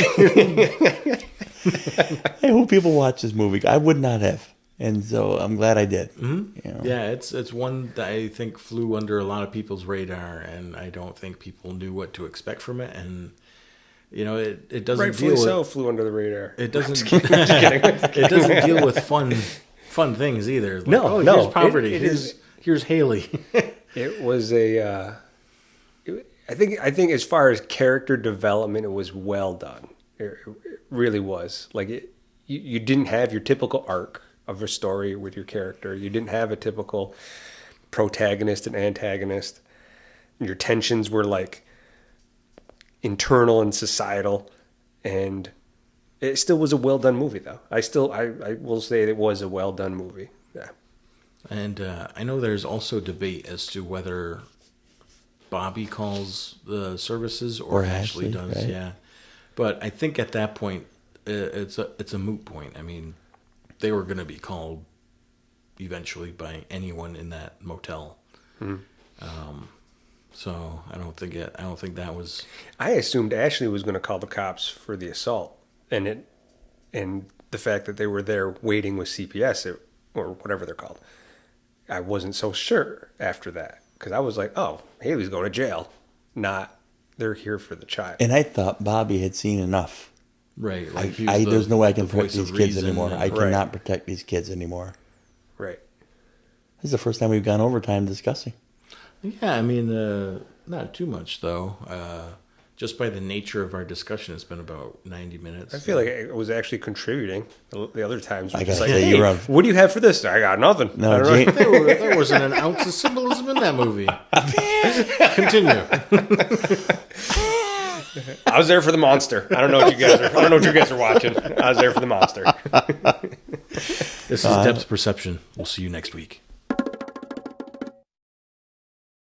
I hope people watch this movie. I would not have. And so I'm glad I did. Mm-hmm. Yeah, it's one that I think flew under a lot of people's radar, and I don't think people knew what to expect from it. And it doesn't Rightfully deal so, with flew under the radar. it doesn't it doesn't deal with fun things either. Like, No. here's poverty. It Here's Haley. It was I think as far as character development, it was well done. It really was. Like you didn't have your typical arc of a story with your character. You didn't have a typical protagonist and antagonist. Your tensions were like internal and societal, and it still was a well done movie though. I will say it was a well done movie. Yeah. And I know there's also debate as to whether Bobby calls the services or Ashley does. right? Yeah, but I think at that point it's a moot point. I mean, they were going to be called eventually by anyone in that motel. So I don't think that was. I assumed Ashley was going to call the cops for the assault, and the fact that they were there waiting with CPS or whatever they're called. I wasn't so sure after that, because I was like, "Oh, Haley's going to jail," not they're here for the child. And I thought Bobby had seen enough. Right. Like There's no way I can the protect voice these of kids reason anymore. and- I cannot protect these kids anymore. Right. This is the first time we've gone overtime discussing. Yeah, I mean, not too much though. Just by the nature of our discussion, it's been about 90 minutes. I feel like it was actually contributing. The other times, I were just gotta like, say, "Hey, you're on- what do you have for this?" I got nothing. No, I don't know. There wasn't an ounce of symbolism in that movie. Continue. I was there for the monster. I don't know what you guys are watching. I was there for the monster. This is Depth's Perception. We'll see you next week.